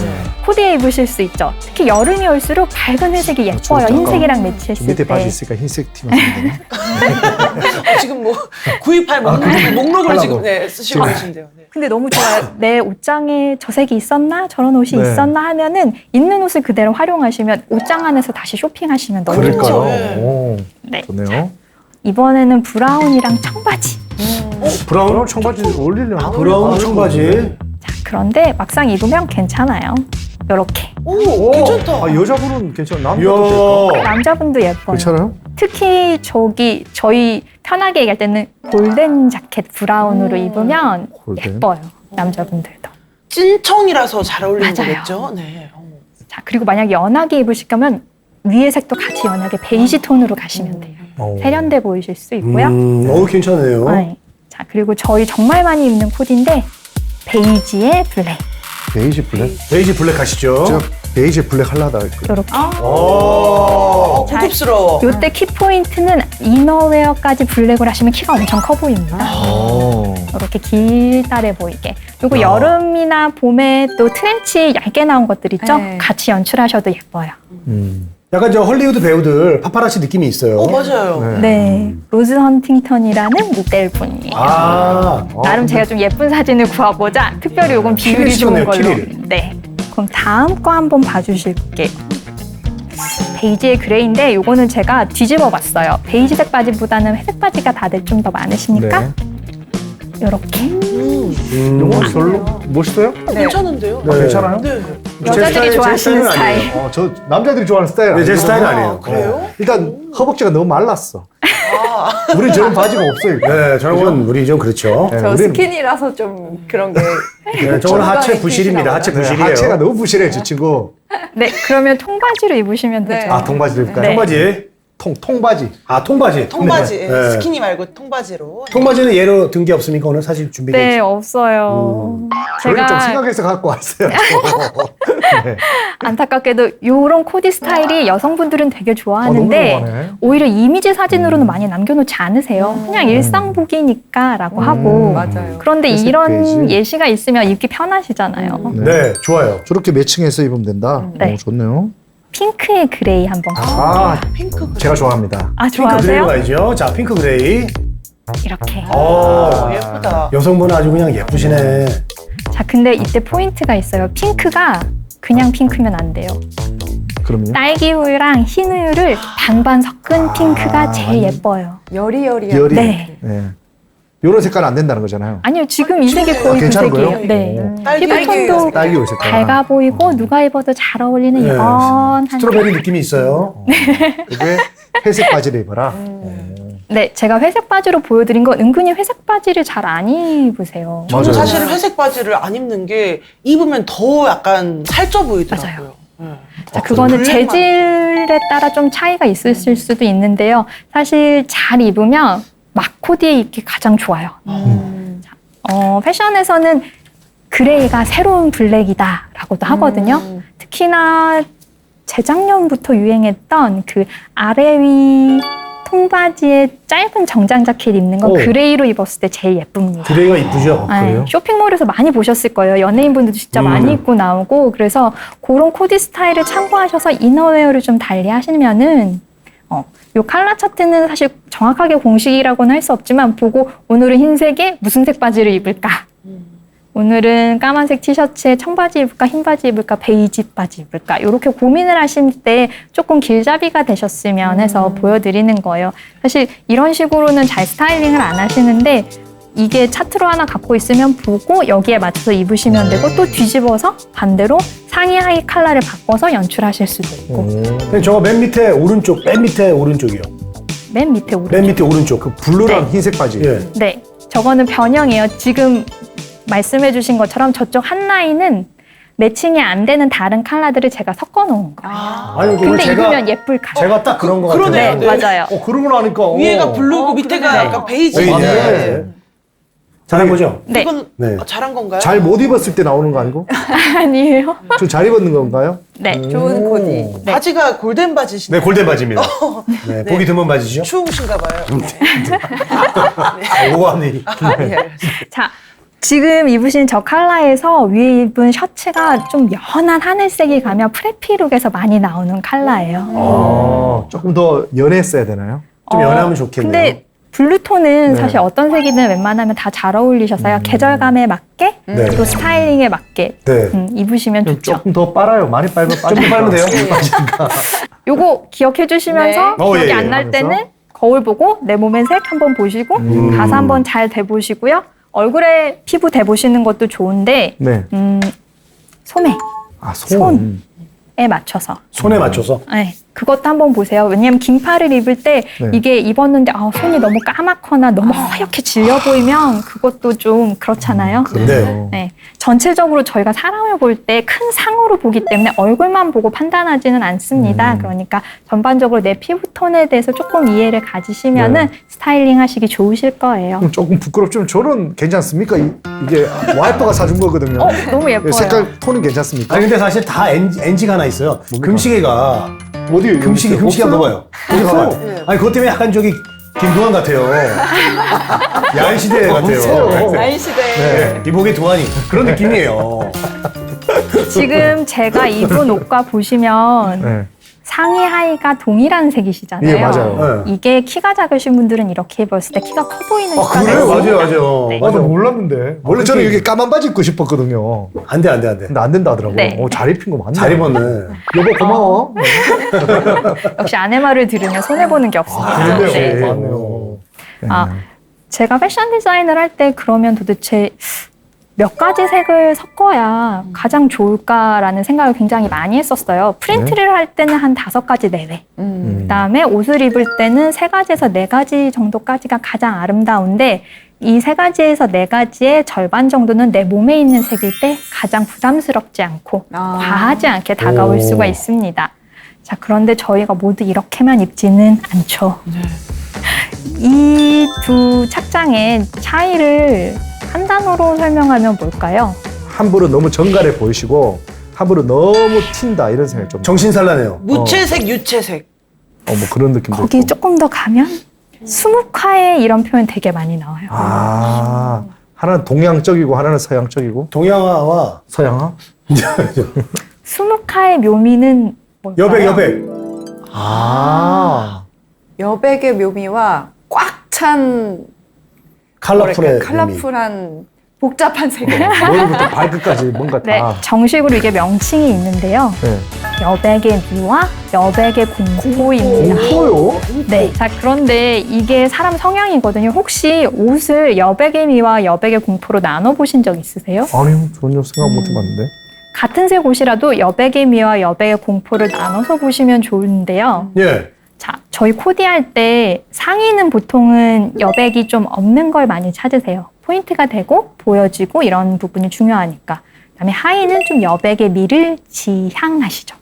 [SPEAKER 5] 코디에 입으실 수 있죠. 특히 여름이 올수록 밝은 회색이 예뻐요.
[SPEAKER 2] 잠깐
[SPEAKER 5] 흰색이랑 매치했을
[SPEAKER 2] 밑에
[SPEAKER 5] 때.
[SPEAKER 2] 바지 있으니까 흰색 티만 쓰면 되나?
[SPEAKER 4] 지금 뭐 구입할 목록을
[SPEAKER 2] 하려고.
[SPEAKER 4] 지금 쓰시고 계신데요. 네.
[SPEAKER 5] 근데 너무 좋아요. 내 옷장에 저 색이 있었나? 저런 옷이
[SPEAKER 2] 네.
[SPEAKER 5] 있었나? 하면은 있는 옷을 그대로 활용하시면 옷장 안에서 다시 쇼핑하시면 너무
[SPEAKER 2] 그러니까요.
[SPEAKER 5] 좋죠.
[SPEAKER 4] 네.
[SPEAKER 2] 오,
[SPEAKER 5] 네.
[SPEAKER 2] 좋네요.
[SPEAKER 5] 이번에는 브라운이랑 청바지.
[SPEAKER 2] 브라운 청바지 어울리려나?
[SPEAKER 3] 브라운 청바지.
[SPEAKER 5] 자, 그런데 막상 입으면 괜찮아요. 요렇게.
[SPEAKER 4] 오, 괜찮다.
[SPEAKER 2] 아, 여자분은 괜찮아. 남자도 될까?
[SPEAKER 3] 이야.
[SPEAKER 5] 남자분도 예뻐요.
[SPEAKER 2] 괜찮아요?
[SPEAKER 5] 특히 저희 편하게 얘기할 때는 골든 자켓 브라운으로 입으면
[SPEAKER 2] 골든.
[SPEAKER 5] 예뻐요. 남자분들도.
[SPEAKER 4] 찐청이라서 잘 어울리는
[SPEAKER 5] 맞아요.
[SPEAKER 4] 거겠죠? 네.
[SPEAKER 5] 자, 그리고 만약 연하게 입으실 거면 위에 색도 같이 연하게 베이지 톤으로 가시면 돼요. 세련돼 보이실 수 있고요.
[SPEAKER 3] 괜찮네요.
[SPEAKER 5] 네. 자, 그리고 저희 정말 많이 입는 코디인데 베이지에 블랙.
[SPEAKER 2] 베이지 블랙?
[SPEAKER 3] 베이지 블랙 가시죠.
[SPEAKER 2] 제가 베이지 블랙 하려다 했거든요.
[SPEAKER 5] 이렇게.
[SPEAKER 3] 오.
[SPEAKER 4] 고급스러워.
[SPEAKER 5] 요때 키포인트는 이너웨어까지 블랙을 하시면 키가 엄청 커 보입니다.
[SPEAKER 2] 오.
[SPEAKER 5] 이렇게 길다래 보이게. 그리고 여름이나 봄에 또 트렌치 얇게 나온 것들 있죠?
[SPEAKER 1] 네.
[SPEAKER 5] 같이 연출하셔도 예뻐요.
[SPEAKER 3] 약간 저 헐리우드 배우들 파파라치 느낌이 있어요.
[SPEAKER 4] 맞아요.
[SPEAKER 5] 네. 로즈 헌팅턴이라는 모델 분이에요. 나름 제가 좀 예쁜 사진을 구하고자 특별히 요건 비율이
[SPEAKER 3] 키릴
[SPEAKER 5] 좋은
[SPEAKER 3] 찍었네요,
[SPEAKER 5] 걸로.
[SPEAKER 3] 키릴.
[SPEAKER 5] 네. 그럼 다음 거 한번 봐주실게요. 베이지의 그레이인데 요거는 제가 뒤집어 봤어요. 베이지색 바지보다는 회색 바지가 다들 좀 더 많으시니까
[SPEAKER 2] 네.
[SPEAKER 5] 요렇게.
[SPEAKER 2] 이거 별로 멋있어요?
[SPEAKER 4] 괜찮은데요?
[SPEAKER 3] 네.
[SPEAKER 2] 괜찮아요?
[SPEAKER 4] 네.
[SPEAKER 5] 여자들이 좋아하시는
[SPEAKER 3] 제 스타일은
[SPEAKER 5] 스타일.
[SPEAKER 3] 아니에요.
[SPEAKER 2] 저 남자들이 좋아하는 스타일
[SPEAKER 3] 네, 제
[SPEAKER 2] 아니에요.
[SPEAKER 3] 스타일은 아니에요.
[SPEAKER 4] 그래요?
[SPEAKER 2] 일단 허벅지가 너무 말랐어. 우리 저런 바지가 없어요.
[SPEAKER 3] 네, 저건 우리 좀 그렇죠.
[SPEAKER 2] 네,
[SPEAKER 1] 저
[SPEAKER 2] 우리는
[SPEAKER 1] 스키니라서 좀 그런 게.
[SPEAKER 3] 네, 저건 하체
[SPEAKER 1] 건강에
[SPEAKER 3] 부실입니다. 하체
[SPEAKER 2] 네,
[SPEAKER 3] 부실이에요.
[SPEAKER 2] 하체가 너무 부실해, 저 친구.
[SPEAKER 5] 네, 그러면 통바지로 입으시면
[SPEAKER 1] 네.
[SPEAKER 5] 되죠.
[SPEAKER 2] 아, 통바지 입을까요?
[SPEAKER 5] 네.
[SPEAKER 3] 통바지.
[SPEAKER 2] 통바지.
[SPEAKER 3] 아, 통바지.
[SPEAKER 4] 통바지.
[SPEAKER 3] 네.
[SPEAKER 4] 스키니 말고 통바지로.
[SPEAKER 3] 통바지는 예로 든 게 없습니까? 오늘 사실 준비돼
[SPEAKER 5] 네,
[SPEAKER 3] 있죠.
[SPEAKER 5] 없어요.
[SPEAKER 2] 저를 좀
[SPEAKER 5] 제가
[SPEAKER 2] 생각해서 갖고 왔어요. 네.
[SPEAKER 5] 안타깝게도 이런 코디 스타일이 여성분들은 되게 좋아하는데
[SPEAKER 2] 너무 좋아하네.
[SPEAKER 5] 오히려 이미지 사진으로는 많이 남겨놓지 않으세요. 그냥 일상복이니까라고 하고.
[SPEAKER 1] 맞아요.
[SPEAKER 5] 그런데
[SPEAKER 2] 회색
[SPEAKER 5] 이런
[SPEAKER 2] 베이지.
[SPEAKER 5] 예시가 있으면 입기 편하시잖아요.
[SPEAKER 3] 네, 좋아요.
[SPEAKER 2] 저렇게 매칭해서 입으면 된다.
[SPEAKER 5] 네.
[SPEAKER 2] 오, 좋네요.
[SPEAKER 5] 핑크의 그레이 한번 가볼까요?
[SPEAKER 2] 아,
[SPEAKER 4] 핑크.
[SPEAKER 2] 제가 좋아합니다.
[SPEAKER 5] 아,
[SPEAKER 3] 핑크 그레이로
[SPEAKER 5] 좋아하세요?
[SPEAKER 3] 가야죠. 자, 핑크 그레이.
[SPEAKER 5] 이렇게.
[SPEAKER 4] 예쁘다.
[SPEAKER 3] 여성분은 아주 그냥 예쁘시네.
[SPEAKER 5] 자, 근데 이때 포인트가 있어요. 핑크가 그냥 핑크면 안 돼요.
[SPEAKER 2] 그럼요.
[SPEAKER 5] 딸기 우유랑 흰 우유를 반반 섞은 핑크가 제일 예뻐요.
[SPEAKER 1] 여리여리한.
[SPEAKER 2] 열이.
[SPEAKER 5] 네.
[SPEAKER 2] 네. 이런 색깔은 안 된다는 거잖아요.
[SPEAKER 5] 아니요, 지금 이 색이 거의 그
[SPEAKER 2] 괜찮은
[SPEAKER 5] 색이에요.
[SPEAKER 2] 거예요?
[SPEAKER 5] 네.
[SPEAKER 4] 딸기
[SPEAKER 5] 피부톤도
[SPEAKER 2] 딸기 옷 색깔.
[SPEAKER 5] 밝아 보이고 누가 입어도 잘 어울리는
[SPEAKER 3] 네.
[SPEAKER 5] 연한.
[SPEAKER 3] 스트로베리 느낌이 있어요.
[SPEAKER 2] 그게 회색 바지를 입어라.
[SPEAKER 5] 네, 제가 회색 바지로 보여드린 건 은근히 회색 바지를 잘 안 입으세요.
[SPEAKER 4] 저는
[SPEAKER 2] 맞아요.
[SPEAKER 4] 사실은 회색 바지를 안 입는 게 입으면 더 약간 살쪄 보이더라고요. 네.
[SPEAKER 5] 자, 그거는
[SPEAKER 4] 블랙만.
[SPEAKER 5] 재질에 따라 좀 차이가 있으실 수도 있는데요. 사실 잘 입으면 막 코디에 입기 가장 좋아요. 패션에서는 그레이가 새로운 블랙이다라고도 하거든요. 특히나 재작년부터 유행했던 그 아래 위 통바지에 짧은 정장 자켓 입는 건
[SPEAKER 3] 오.
[SPEAKER 5] 그레이로 입었을 때 제일 예쁩니다.
[SPEAKER 3] 그레이가 이쁘죠?
[SPEAKER 5] 네,
[SPEAKER 2] 그래요?
[SPEAKER 5] 쇼핑몰에서 많이 보셨을 거예요. 연예인분들도 진짜 많이 입고 나오고 그래서 그런 코디 스타일을 참고하셔서 이너웨어를 좀 달리 하시면은 요 컬러 차트는 사실 정확하게 공식이라고는 할 수 없지만 보고 오늘은 흰색에 무슨 색 바지를 입을까? 오늘은 까만색 티셔츠에 청바지 입을까, 흰 바지 입을까, 베이지 바지 입을까 이렇게 고민을 하실 때 조금 길잡이가 되셨으면 해서 보여드리는 거예요. 사실 이런 식으로는 잘 스타일링을 안 하시는데 이게 차트로 하나 갖고 있으면 보고 여기에 맞춰서 입으시면 되고 또 뒤집어서 반대로 상의 하의 컬러를 바꿔서 연출하실 수도 있고
[SPEAKER 3] 네, 저거 맨 밑에 오른쪽, 맨 밑에 오른쪽이요.
[SPEAKER 5] 맨 밑에 오른쪽.
[SPEAKER 3] 맨 밑에 오른쪽. 그
[SPEAKER 2] 블루랑
[SPEAKER 5] 네.
[SPEAKER 2] 흰색 바지.
[SPEAKER 3] 예.
[SPEAKER 5] 네, 저거는 변형이에요. 지금 말씀해주신 것처럼 저쪽 한 라인은 매칭이 안 되는 다른 컬러들을 제가 섞어 놓은 거예요.
[SPEAKER 3] 아니, 그걸
[SPEAKER 5] 근데 입으면 예쁠 컬러.
[SPEAKER 3] 제가 딱 그런 거
[SPEAKER 4] 그러네요.
[SPEAKER 3] 같아요.
[SPEAKER 5] 네, 맞아요.
[SPEAKER 2] 그러고 나니까.
[SPEAKER 4] 위에가 블루고 밑에가
[SPEAKER 5] 그러네.
[SPEAKER 4] 약간 베이지.
[SPEAKER 3] 베이지.
[SPEAKER 4] 네.
[SPEAKER 3] 잘한 거죠?
[SPEAKER 5] 네,
[SPEAKER 4] 이건
[SPEAKER 3] 네.
[SPEAKER 4] 잘한 건가요?
[SPEAKER 2] 잘 못 입었을 때 나오는 거 아니고?
[SPEAKER 5] 아니에요.
[SPEAKER 2] 좀 잘 입었는 건가요?
[SPEAKER 5] 네,
[SPEAKER 1] 좋은 코디.
[SPEAKER 5] 네.
[SPEAKER 4] 바지가 골덴 바지신데
[SPEAKER 3] 네, 골덴 바지입니다. 네, 보기 드문 바지죠?
[SPEAKER 4] 추우신가 봐요.
[SPEAKER 3] 오한이.
[SPEAKER 4] 네.
[SPEAKER 5] 자, 지금 입으신 저 컬러에서 위에 입은 셔츠가 좀 연한 하늘색이 가면 프레피룩에서 많이 나오는 컬러예요.
[SPEAKER 2] 조금 더 연했어야 되나요?
[SPEAKER 3] 좀 연하면 좋겠네요.
[SPEAKER 5] 근데 블루톤은
[SPEAKER 2] 네.
[SPEAKER 5] 사실 어떤 색이든 웬만하면 다 잘 어울리셔서요. 계절감에 맞게
[SPEAKER 3] 네.
[SPEAKER 5] 또 스타일링에 맞게
[SPEAKER 3] 네.
[SPEAKER 5] 입으시면 좋죠.
[SPEAKER 2] 조금 더 빨아요. 많이 빨면
[SPEAKER 3] 좀 더 빨면 돼요.
[SPEAKER 5] 요거 기억해 주시면서
[SPEAKER 3] 네.
[SPEAKER 5] 기억이
[SPEAKER 3] 예,
[SPEAKER 5] 안 날
[SPEAKER 2] 하면서.
[SPEAKER 5] 때는 거울 보고 내 몸의 색 한번 보시고 가사 한번 잘 대보시고요. 얼굴에 피부 대보시는 것도 좋은데
[SPEAKER 2] 네.
[SPEAKER 5] 소매에
[SPEAKER 2] 아, 손.
[SPEAKER 5] 맞춰서
[SPEAKER 3] 손에 맞춰서.
[SPEAKER 5] 네, 그것도 한번 보세요. 왜냐면 긴팔을 입을 때
[SPEAKER 2] 네.
[SPEAKER 5] 이게 입었는데 손이 너무 까맣거나 너무 허옇게 질려 보이면 그것도 좀 그렇잖아요.
[SPEAKER 3] 네.
[SPEAKER 5] 네, 전체적으로 저희가 사람을 볼 때 큰 상으로 보기 때문에 얼굴만 보고 판단하지는 않습니다. 그러니까 전반적으로 내 피부톤에 대해서 조금 이해를 가지시면은 스타일링 하시기 좋으실 거예요.
[SPEAKER 2] 조금 부끄럽지만 저는 괜찮습니까? 이게 와이프가 사준 거거든요.
[SPEAKER 5] 너무 예뻐요.
[SPEAKER 2] 색깔 톤은 괜찮습니까?
[SPEAKER 3] 아니 근데 사실 다 NG가 하나 있어요. 금시계가
[SPEAKER 2] 어디
[SPEAKER 3] 금시계 한번 봐봐요. 어디 봐봐요. 아니 그것 때문에 약간 저기 김두한 같아요. 야인시대 같아요.
[SPEAKER 1] 나이시대.
[SPEAKER 3] 네, 이복의 두한이 그런 느낌이에요.
[SPEAKER 5] 지금 제가 입은 옷과 보시면
[SPEAKER 2] 네.
[SPEAKER 5] 상의 하의가 동일한 색이시잖아요.
[SPEAKER 2] 예, 맞아요.
[SPEAKER 3] 네.
[SPEAKER 5] 이게 키가 작으신 분들은 이렇게 입었을 때 키가 커 보이는
[SPEAKER 3] 아
[SPEAKER 5] 효과가
[SPEAKER 3] 그래요?
[SPEAKER 5] 있습니다.
[SPEAKER 3] 맞아요.
[SPEAKER 5] 네.
[SPEAKER 2] 맞아, 몰랐는데. 원래 저는 이게 까만 바지 입고 싶었거든요.
[SPEAKER 3] 안돼.
[SPEAKER 2] 근데 안 된다 하더라고요.
[SPEAKER 5] 네.
[SPEAKER 2] 잘 입힌 거 맞네.
[SPEAKER 3] 잘 입었네.
[SPEAKER 2] 여보 고마워.
[SPEAKER 5] 역시 아내 말을 들으면 손해보는 게 없습니다.
[SPEAKER 2] 그런데요.
[SPEAKER 5] 네.
[SPEAKER 2] 맞네요.
[SPEAKER 5] 제가 패션 디자인을 할 때 그러면 도대체 몇 가지 색을 섞어야 가장 좋을까라는 생각을 굉장히 많이 했었어요. 프린트를 할 때는 한 5가지 내외. 그다음에 옷을 입을 때는 3가지에서 4가지 정도까지가 가장 아름다운데 이 3가지에서 4가지의 절반 정도는 내 몸에 있는 색일 때 가장 부담스럽지 않고 과하지 않게 다가올 수가 있습니다. 자, 그런데 저희가 모두 이렇게만 입지는 않죠. 이 두 착장의 차이를 한 단어로 설명하면 뭘까요?
[SPEAKER 2] 함부로 너무 정갈해 보이시고 함부로 너무 튄다 이런 생각 좀.
[SPEAKER 3] 정신산란해요.
[SPEAKER 4] 무채색, 유채색.
[SPEAKER 2] 뭐 그런 느낌도.
[SPEAKER 5] 거기
[SPEAKER 2] 있고.
[SPEAKER 5] 조금 더 가면 수묵화에 이런 표현 되게 많이 나와요.
[SPEAKER 2] 하나는 동양적이고 하나는 서양적이고.
[SPEAKER 3] 동양화와
[SPEAKER 2] 서양화?
[SPEAKER 5] 수묵화의 묘미는 뭘까요?
[SPEAKER 3] 여백.
[SPEAKER 1] 여백의 묘미와 꽉 찬
[SPEAKER 3] 컬러풀의
[SPEAKER 1] 컬러풀한 복잡한 색을.
[SPEAKER 2] 머리부터 발끝까지 뭔가
[SPEAKER 5] 네,
[SPEAKER 2] 다.
[SPEAKER 5] 정식으로 이게 명칭이 있는데요.
[SPEAKER 2] 네.
[SPEAKER 5] 여백의 미와 여백의 공포입니다.
[SPEAKER 2] 공포요?
[SPEAKER 5] 네. 자, 그런데 이게 사람 성향이거든요. 혹시 옷을 여백의 미와 여백의 공포로 나눠보신 적 있으세요?
[SPEAKER 2] 아니요, 전혀 생각 못 해봤는데.
[SPEAKER 5] 같은 색 옷이라도 여백의 미와 여백의 공포를 나눠서 보시면 좋은데요.
[SPEAKER 3] 예.
[SPEAKER 5] 자, 저희 코디할 때 상의는 보통은 여백이 좀 없는 걸 많이 찾으세요. 포인트가 되고 보여지고 이런 부분이 중요하니까. 그다음에 하의는 좀 여백의 미를 지향하시죠.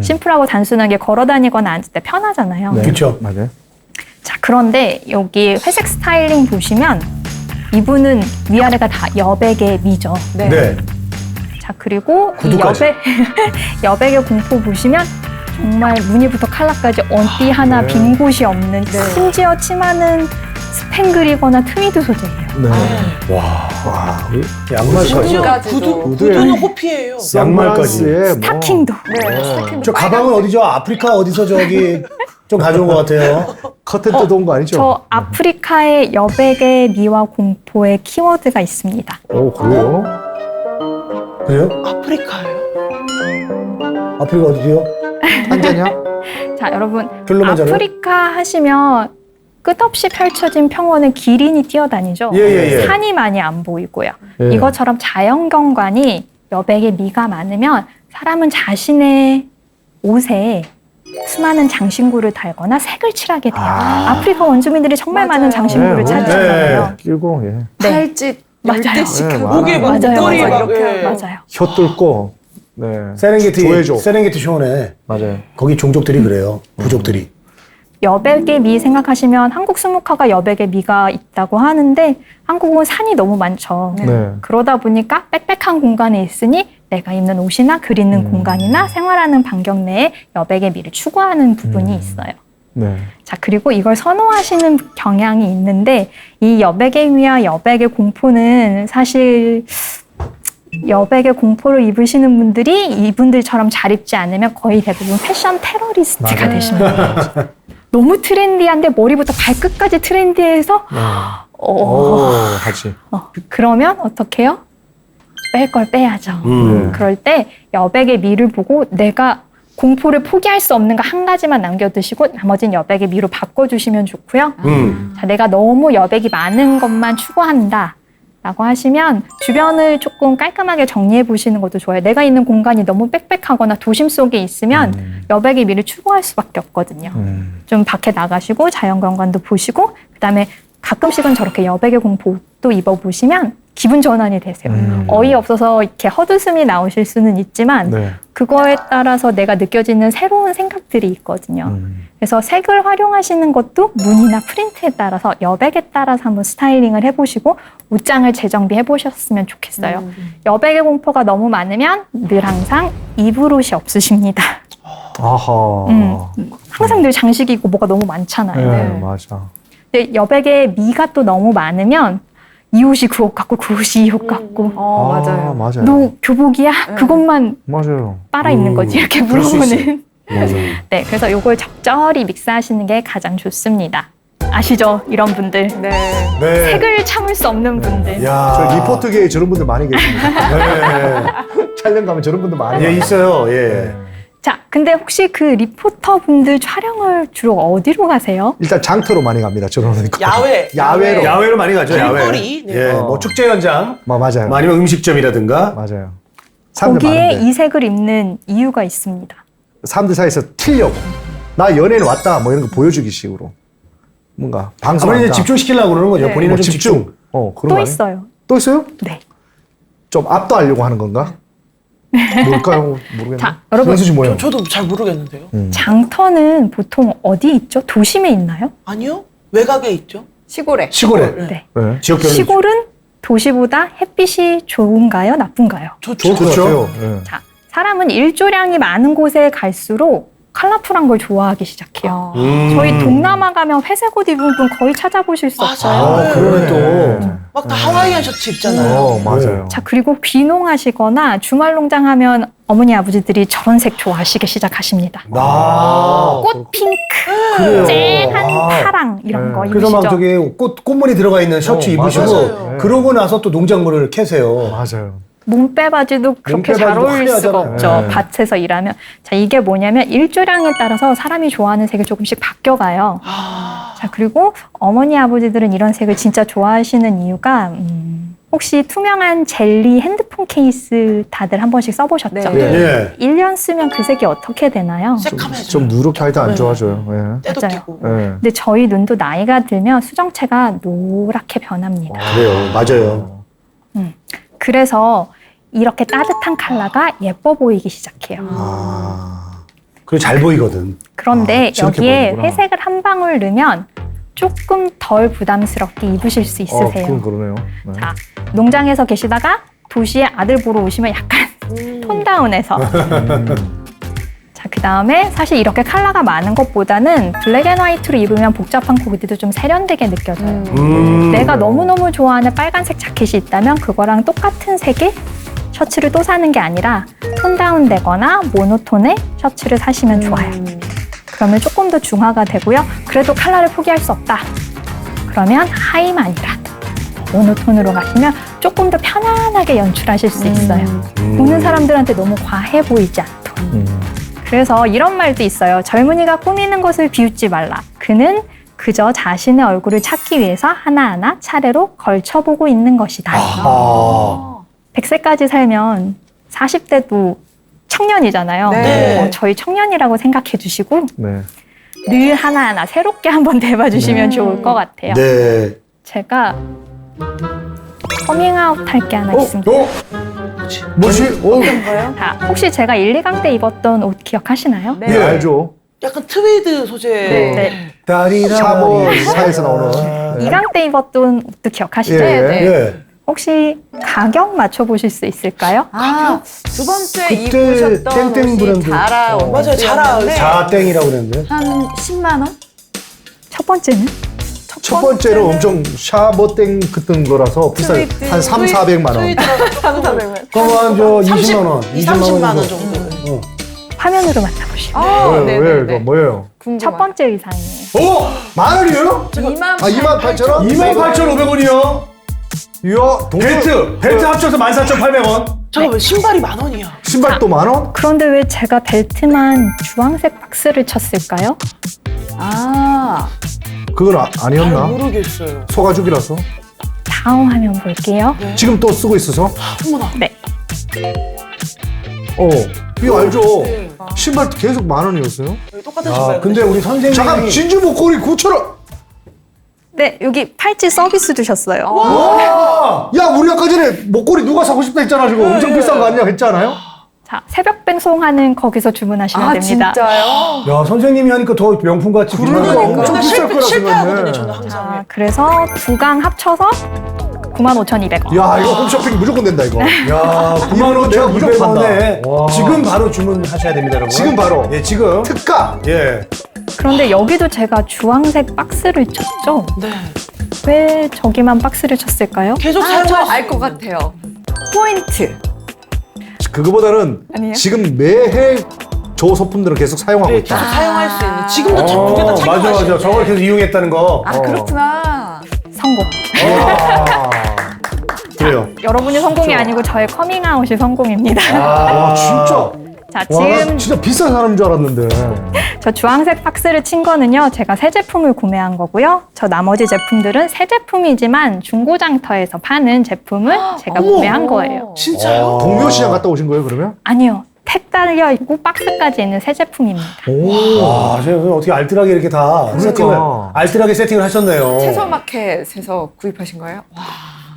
[SPEAKER 5] 심플하고 단순하게 걸어 다니거나 앉을 때 편하잖아요.
[SPEAKER 2] 네.
[SPEAKER 3] 그쵸.
[SPEAKER 2] 맞아요.
[SPEAKER 5] 자, 그런데 여기 회색 스타일링 보시면 이분은 위아래가 다 여백의 미죠.
[SPEAKER 3] 네.
[SPEAKER 5] 자, 그리고 이
[SPEAKER 3] 구두까지.
[SPEAKER 5] 여백의 공포 보시면 정말 무늬부터 칼라까지 언띠 하나 빈 곳이 없는, 심지어 치마는 스팽글이거나 트위드 소재예요.
[SPEAKER 2] 네.
[SPEAKER 3] 와.
[SPEAKER 2] 와,
[SPEAKER 3] 양말까지.
[SPEAKER 1] 심지어
[SPEAKER 4] 구두는 호피예요.
[SPEAKER 3] 양말까지.
[SPEAKER 2] 선글라스에 뭐.
[SPEAKER 5] 스타킹도.
[SPEAKER 1] 네, 스타킹도
[SPEAKER 3] 저 가방은 어디죠? 아프리카 어디서 저기 좀 가져온 것 같아요.
[SPEAKER 2] 커튼 뜯어온 거 아니죠?
[SPEAKER 5] 저 아프리카의 여백의 미와 공포의 키워드가 있습니다.
[SPEAKER 2] 오, 그래요?
[SPEAKER 3] 그래요?
[SPEAKER 4] 아프리카예요.
[SPEAKER 3] 아프리카 어디요?
[SPEAKER 2] 탄자냐?
[SPEAKER 5] 자, 여러분,
[SPEAKER 3] 킬로만자로요?
[SPEAKER 5] 아프리카 하시면 끝없이 펼쳐진 평원을 기린이 뛰어다니죠.
[SPEAKER 3] 예.
[SPEAKER 5] 산이 많이 안 보이고요.
[SPEAKER 2] 예.
[SPEAKER 5] 이것처럼 자연경관이 여백의 미가 많으면 사람은 자신의 옷에 수많은 장신구를 달거나 색을 칠하게 돼요. 아프리카 원주민들이 정말
[SPEAKER 1] 맞아요.
[SPEAKER 5] 많은 장신구를
[SPEAKER 2] 네,
[SPEAKER 5] 찾잖아요.
[SPEAKER 2] 끼고, 예.
[SPEAKER 5] 네.
[SPEAKER 1] 팔찌
[SPEAKER 5] 맞아요.
[SPEAKER 1] 10대씩
[SPEAKER 2] 네,
[SPEAKER 1] 하고.
[SPEAKER 4] 목에 막
[SPEAKER 5] 맞아요,
[SPEAKER 4] 목걸이
[SPEAKER 5] 맞아요.
[SPEAKER 4] 막 예.
[SPEAKER 5] 맞아요.
[SPEAKER 2] 혀 뚫고, 네. 조회조.
[SPEAKER 3] 세렝게티 쇼네.
[SPEAKER 2] 맞아요.
[SPEAKER 3] 거기 종족들이 그래요. 부족들이.
[SPEAKER 5] 여백의 미 생각하시면 한국 수묵화가 여백의 미가 있다고 하는데 한국은 산이 너무 많죠.
[SPEAKER 2] 네.
[SPEAKER 5] 그러다 보니까 빽빽한 공간에 있으니 내가 입는 옷이나 그리는 공간이나 생활하는 반경 내에 여백의 미를 추구하는 부분이 있어요.
[SPEAKER 2] 네.
[SPEAKER 5] 자, 그리고 이걸 선호하시는 경향이 있는데 이 여백의 미와 여백의 공포는 사실 여백의 공포를 입으시는 분들이 이분들처럼 잘 입지 않으면 거의 대부분 패션 테러리스트가 되십니다. 너무 트렌디한데 머리부터 발끝까지 트렌디해서
[SPEAKER 2] 하지.
[SPEAKER 5] 그러면 어떻게 해요? 뺄 걸 빼야죠. 그럴 때 여백의 미를 보고 내가 공포를 포기할 수 없는 거 한 가지만 남겨두시고 나머지는 여백의 미로 바꿔주시면 좋고요. 자, 내가 너무 여백이 많은 것만 추구한다 라고 하시면 주변을 조금 깔끔하게 정리해 보시는 것도 좋아요. 내가 있는 공간이 너무 빽빽하거나 도심 속에 있으면 여백의 미를 추구할 수밖에 없거든요. 좀 밖에 나가시고 자연경관도 보시고 그다음에 가끔씩은 저렇게 여백의 공포도 입어보시면 기분 전환이 되세요. 어이없어서 이렇게 헛웃음이 나오실 수는 있지만
[SPEAKER 2] 네.
[SPEAKER 5] 그거에 따라서 내가 느껴지는 새로운 생각들이 있거든요. 그래서 색을 활용하시는 것도 무늬나 프린트에 따라서 여백에 따라서 한번 스타일링을 해보시고 옷장을 재정비해 보셨으면 좋겠어요. 여백의 공포가 너무 많으면 늘 항상 입을 옷이 없으십니다.
[SPEAKER 2] 아하.
[SPEAKER 5] 항상 늘 장식이고 뭐가 너무 많잖아요.
[SPEAKER 2] 네, 맞아.
[SPEAKER 5] 근데 여백의 미가 또 너무 많으면 이 옷이 그 옷 같고 그 옷이 이 옷 같고
[SPEAKER 1] 맞아요.
[SPEAKER 2] 맞아요.
[SPEAKER 5] 너 교복이야? 그것만
[SPEAKER 2] 맞아요.
[SPEAKER 5] 빨아 입는 거지 이렇게
[SPEAKER 3] 그럴 수
[SPEAKER 5] 물어보는.
[SPEAKER 3] 맞아요.
[SPEAKER 5] 네, 그래서 요걸 적절히 믹스하시는 게 가장 좋습니다. 아시죠? 이런 분들.
[SPEAKER 1] 네.
[SPEAKER 3] 네.
[SPEAKER 5] 색을 참을 수 없는 분들.
[SPEAKER 3] 야.
[SPEAKER 2] 저 리포트계에 저런 분들 많이 계십니다.
[SPEAKER 3] 네.
[SPEAKER 2] 촬영 가면 저런 분들 많이
[SPEAKER 3] 예,
[SPEAKER 2] 가요.
[SPEAKER 3] 있어요. 예.
[SPEAKER 5] 자, 근데 혹시 그 리포터 분들 촬영을 주로 어디로 가세요?
[SPEAKER 2] 일단 장터로 많이 갑니다. 저런 거.
[SPEAKER 4] 야외로.
[SPEAKER 3] 야외로 많이 가죠, 야외.
[SPEAKER 4] 길거리. 네.
[SPEAKER 3] 예, 뭐 축제 현장,
[SPEAKER 2] 맞아요.
[SPEAKER 3] 뭐 아니면 음식점이라든가.
[SPEAKER 2] 맞아요. 사람들
[SPEAKER 5] 거기에
[SPEAKER 2] 많은데.
[SPEAKER 5] 이 색을 입는 이유가 있습니다.
[SPEAKER 2] 사람들 사이에서 튀려고. 나 연예인 왔다. 뭐 이런 거 보여주기 식으로. 뭔가 방송.
[SPEAKER 3] 아무래도 집중시키려고 그러는 거죠.
[SPEAKER 1] 네.
[SPEAKER 3] 본인은 좀
[SPEAKER 2] 집중.
[SPEAKER 3] 집중.
[SPEAKER 2] 그런
[SPEAKER 5] 또
[SPEAKER 2] 거 아니에요?
[SPEAKER 5] 있어요.
[SPEAKER 2] 또 있어요?
[SPEAKER 5] 네.
[SPEAKER 2] 좀 압도하려고 하는 건가? 뭘까요? 모르겠네.
[SPEAKER 5] 자, 여러분.
[SPEAKER 2] 연수 씨 뭐예요?
[SPEAKER 4] 저도 잘 모르겠는데요.
[SPEAKER 5] 장터는 보통 어디 있죠? 도심에 있나요?
[SPEAKER 4] 아니요? 외곽에 있죠?
[SPEAKER 1] 시골에.
[SPEAKER 3] 시골에.
[SPEAKER 5] 네.
[SPEAKER 2] 네.
[SPEAKER 3] 지역별로.
[SPEAKER 5] 시골은 도시보다 햇빛이 좋은가요? 나쁜가요?
[SPEAKER 4] 좋죠.
[SPEAKER 2] 좋을 것
[SPEAKER 3] 그렇죠.
[SPEAKER 2] 같아요. 네.
[SPEAKER 5] 자, 사람은 일조량이 많은 곳에 갈수록 컬러풀한 걸 좋아하기 시작해요. 저희 동남아 가면 회색 옷 입은 분 거의 찾아보실 수
[SPEAKER 4] 맞아요.
[SPEAKER 5] 없어요.
[SPEAKER 3] 아, 그러네 또.
[SPEAKER 4] 막 다 하와이안 셔츠 입잖아요.
[SPEAKER 2] 맞아요.
[SPEAKER 5] 자, 그리고 귀농하시거나 주말 농장 하면 어머니 아버지들이 저런 색 좋아하시기 시작하십니다.
[SPEAKER 3] 아.
[SPEAKER 5] 꽃 핑크, 쨍한 파랑 이런 거
[SPEAKER 3] 그래서 막
[SPEAKER 5] 입으시죠?
[SPEAKER 3] 저기 꽃무늬 들어가 있는 셔츠 입으시고
[SPEAKER 2] 맞아요.
[SPEAKER 3] 그러고 나서 또 농작물을 캐세요.
[SPEAKER 2] 맞아요.
[SPEAKER 5] 몸빼바지도 그렇게 잘
[SPEAKER 3] 몸빼바지도
[SPEAKER 5] 어울릴 수가
[SPEAKER 3] 화려하잖아요.
[SPEAKER 5] 없죠.
[SPEAKER 2] 네.
[SPEAKER 5] 밭에서 일하면. 자, 이게 뭐냐면 일조량에 따라서 사람이 좋아하는 색이 조금씩 바뀌어가요. 자, 그리고 어머니 아버지들은 이런 색을 진짜 좋아하시는 이유가 혹시 투명한 젤리 핸드폰 케이스 다들 한 번씩 써보셨죠?
[SPEAKER 1] 네.
[SPEAKER 3] 예.
[SPEAKER 5] 1년 쓰면 그 색이 어떻게 되나요?
[SPEAKER 4] 새카매져.
[SPEAKER 2] 좀 누렇게 하기도 안 좋아져요. 예.
[SPEAKER 4] 때도
[SPEAKER 5] 맞아요.
[SPEAKER 4] 끼고.
[SPEAKER 2] 예.
[SPEAKER 5] 근데 저희 눈도 나이가 들면 수정체가 노랗게 변합니다.
[SPEAKER 3] 그래요. 맞아요.
[SPEAKER 5] 그래서 이렇게 따뜻한 컬러가 예뻐 보이기 시작해요.
[SPEAKER 3] 그리고 잘 보이거든.
[SPEAKER 5] 그런데
[SPEAKER 2] 저렇게
[SPEAKER 5] 여기에
[SPEAKER 2] 보이는구나.
[SPEAKER 5] 회색을 한 방울 넣으면 조금 덜 부담스럽게 입으실 수 있으세요.
[SPEAKER 2] 그건 그러네요. 네.
[SPEAKER 5] 자, 농장에서 계시다가 도시에 아들 보러 오시면 약간 톤다운해서. 자, 그 다음에 사실 이렇게 컬러가 많은 것보다는 블랙 앤 화이트로 입으면 복잡한 코디도 좀 세련되게 느껴져요. 내가 너무너무 좋아하는 빨간색 자켓이 있다면 그거랑 똑같은 색의 셔츠를 또 사는 게 아니라 톤다운 되거나 모노톤의 셔츠를 사시면 좋아요. 그러면 조금 더 중화가 되고요. 그래도 컬러를 포기할 수 없다. 그러면 하이만이라도 모노톤으로 가시면 조금 더 편안하게 연출하실 수 있어요. 보는 사람들한테 너무 과해 보이지 않도록. 그래서 이런 말도 있어요. 젊은이가 꾸미는 것을 비웃지 말라. 그는 그저 자신의 얼굴을 찾기 위해서 하나하나 차례로 걸쳐보고 있는 것이다. 100세까지 살면 40대도 청년이잖아요.
[SPEAKER 1] 네.
[SPEAKER 5] 저희 청년이라고 생각해 주시고
[SPEAKER 2] 네.
[SPEAKER 5] 늘 하나하나 새롭게 한번 대봐 주시면 좋을 것 같아요.
[SPEAKER 3] 네.
[SPEAKER 5] 제가 커밍아웃 할 게 하나 있습니다.
[SPEAKER 2] 뭐지?
[SPEAKER 1] 거예요?
[SPEAKER 5] 자, 혹시 제가 1, 2강 때 입었던 옷 기억하시나요?
[SPEAKER 1] 네.
[SPEAKER 2] 네, 알죠.
[SPEAKER 4] 약간 트위드 소재.
[SPEAKER 5] 네.
[SPEAKER 3] 다리라.
[SPEAKER 2] 샤워 사에서 나오는.
[SPEAKER 5] 2강 때 입었던 옷도 기억하시죠?
[SPEAKER 2] 예, 예.
[SPEAKER 3] 예.
[SPEAKER 5] 혹시 가격 맞춰보실 수 있을까요?
[SPEAKER 1] 아, 두 번째
[SPEAKER 3] 그때
[SPEAKER 1] 입으셨던
[SPEAKER 3] 땡땡
[SPEAKER 1] 옷이
[SPEAKER 3] 브랜드.
[SPEAKER 1] 자라 옷.
[SPEAKER 4] 맞아요, 자라.
[SPEAKER 3] 자땡이라고 그랬는데.
[SPEAKER 1] 한 10만 원?
[SPEAKER 5] 첫 번째는?
[SPEAKER 2] 첫 번째는 엄청 샤버땡 같은 거라서 비싸요.
[SPEAKER 1] 스위트,
[SPEAKER 2] 한 3, 400만 원.
[SPEAKER 4] 스위트라서
[SPEAKER 1] 3,400만.
[SPEAKER 3] 그거만 저 20만 원,
[SPEAKER 4] 30만 원
[SPEAKER 3] 정도.
[SPEAKER 4] 정도.
[SPEAKER 5] 화면으로 만나보시면.
[SPEAKER 1] 아,
[SPEAKER 2] 왜,
[SPEAKER 1] 네네네.
[SPEAKER 2] 왜 이거 뭐예요?
[SPEAKER 5] 첫 번째 의상이에요.
[SPEAKER 2] 오! 만 원이에요? 28,000원?
[SPEAKER 3] 28,500원이요.
[SPEAKER 2] 이야,
[SPEAKER 3] 벨트 합쳐서 14,800원.
[SPEAKER 4] 잠깐만, 신발이 10,000원이야.
[SPEAKER 2] 신발도 만 원?
[SPEAKER 5] 그런데 왜 제가 벨트만 주황색 박스를 쳤을까요?
[SPEAKER 1] 아,
[SPEAKER 2] 그건 아니었나?
[SPEAKER 4] 모르겠어요.
[SPEAKER 2] 소가죽이라서?
[SPEAKER 5] 다음 화면 볼게요.
[SPEAKER 2] 지금 또 쓰고 있어서?
[SPEAKER 4] 어머나.
[SPEAKER 5] 네.
[SPEAKER 2] 이거 알죠?
[SPEAKER 4] 네.
[SPEAKER 2] 신발 계속 만 원이었어요?
[SPEAKER 4] 여기 똑같은 신발.
[SPEAKER 3] 아, 근데 우리 선생님이
[SPEAKER 2] 잠깐, 진주 목걸이 9,000원!
[SPEAKER 5] 네, 여기 팔찌 서비스 주셨어요.
[SPEAKER 2] 야, 우리 아까 전에 목걸이 누가 사고 싶다 했잖아, 지금. 엄청 비싼 거 아니야? 했잖아요?
[SPEAKER 5] 자, 새벽 배송하는 거기서 주문하시면
[SPEAKER 1] 아
[SPEAKER 5] 됩니다.
[SPEAKER 1] 진짜요?
[SPEAKER 3] 야, 선생님이 하니까 더 명품같이
[SPEAKER 2] 그러니까
[SPEAKER 3] 빛나고.
[SPEAKER 2] 엄청
[SPEAKER 4] 나
[SPEAKER 2] 비쌀 거라
[SPEAKER 4] 실패하거든요,
[SPEAKER 2] 생각했네.
[SPEAKER 4] 저는 항상.
[SPEAKER 5] 자, 그래서 두 강 합쳐서 95,200원.
[SPEAKER 2] 야, 이거 홈쇼핑 무조건 된다, 이거.
[SPEAKER 3] 야,
[SPEAKER 2] 이거는 내가 무조건
[SPEAKER 3] 95,200원에
[SPEAKER 2] 와.
[SPEAKER 3] 지금 바로 주문하셔야 됩니다, 여러분.
[SPEAKER 2] 지금 바로.
[SPEAKER 3] 예, 지금.
[SPEAKER 2] 특가!
[SPEAKER 3] 예.
[SPEAKER 5] 그런데 여기도 제가 주황색 박스를 쳤죠?
[SPEAKER 4] 네.
[SPEAKER 5] 왜 저기만 박스를 쳤을까요?
[SPEAKER 4] 계속
[SPEAKER 1] 아,
[SPEAKER 4] 사용할 수
[SPEAKER 1] 저알 것
[SPEAKER 4] 있는.
[SPEAKER 1] 같아요. 포인트.
[SPEAKER 2] 그거보다는
[SPEAKER 1] 아니에요?
[SPEAKER 2] 지금 매해 조 소품들을 계속 사용하고
[SPEAKER 4] 네, 계속
[SPEAKER 2] 있다.
[SPEAKER 4] 사용할 수 있는. 지금도 두 개 다
[SPEAKER 3] 맞아,
[SPEAKER 4] 착용할 수
[SPEAKER 3] 맞아.
[SPEAKER 4] 있는.
[SPEAKER 3] 저걸 계속 이용했다는 거.
[SPEAKER 1] 아 그렇구나.
[SPEAKER 5] 성공.
[SPEAKER 2] 와.
[SPEAKER 3] 그래요.
[SPEAKER 5] 여러분이 성공이 아니고 저의 커밍아웃이 성공입니다.
[SPEAKER 2] 와, 진짜.
[SPEAKER 5] 자,
[SPEAKER 2] 와, 나
[SPEAKER 5] 지금
[SPEAKER 2] 진짜 비싼 사람인 줄 알았는데.
[SPEAKER 5] 저 주황색 박스를 친 거는요, 제가 새 제품을 구매한 거고요. 저 나머지 제품들은 새 제품이지만 중고장터에서 파는 제품을 제가 구매한 거예요.
[SPEAKER 4] 진짜요?
[SPEAKER 2] 동묘시장 갔다 오신 거예요, 그러면?
[SPEAKER 5] 아니요. 택 달려 있고 박스까지 있는 새 제품입니다.
[SPEAKER 3] 와, 제가 어떻게 알뜰하게 이렇게 다
[SPEAKER 2] 그러니까.
[SPEAKER 3] 세팅을, 알뜰하게 세팅을 하셨네요.
[SPEAKER 1] 채소마켓에서 구입하신 거예요? 와.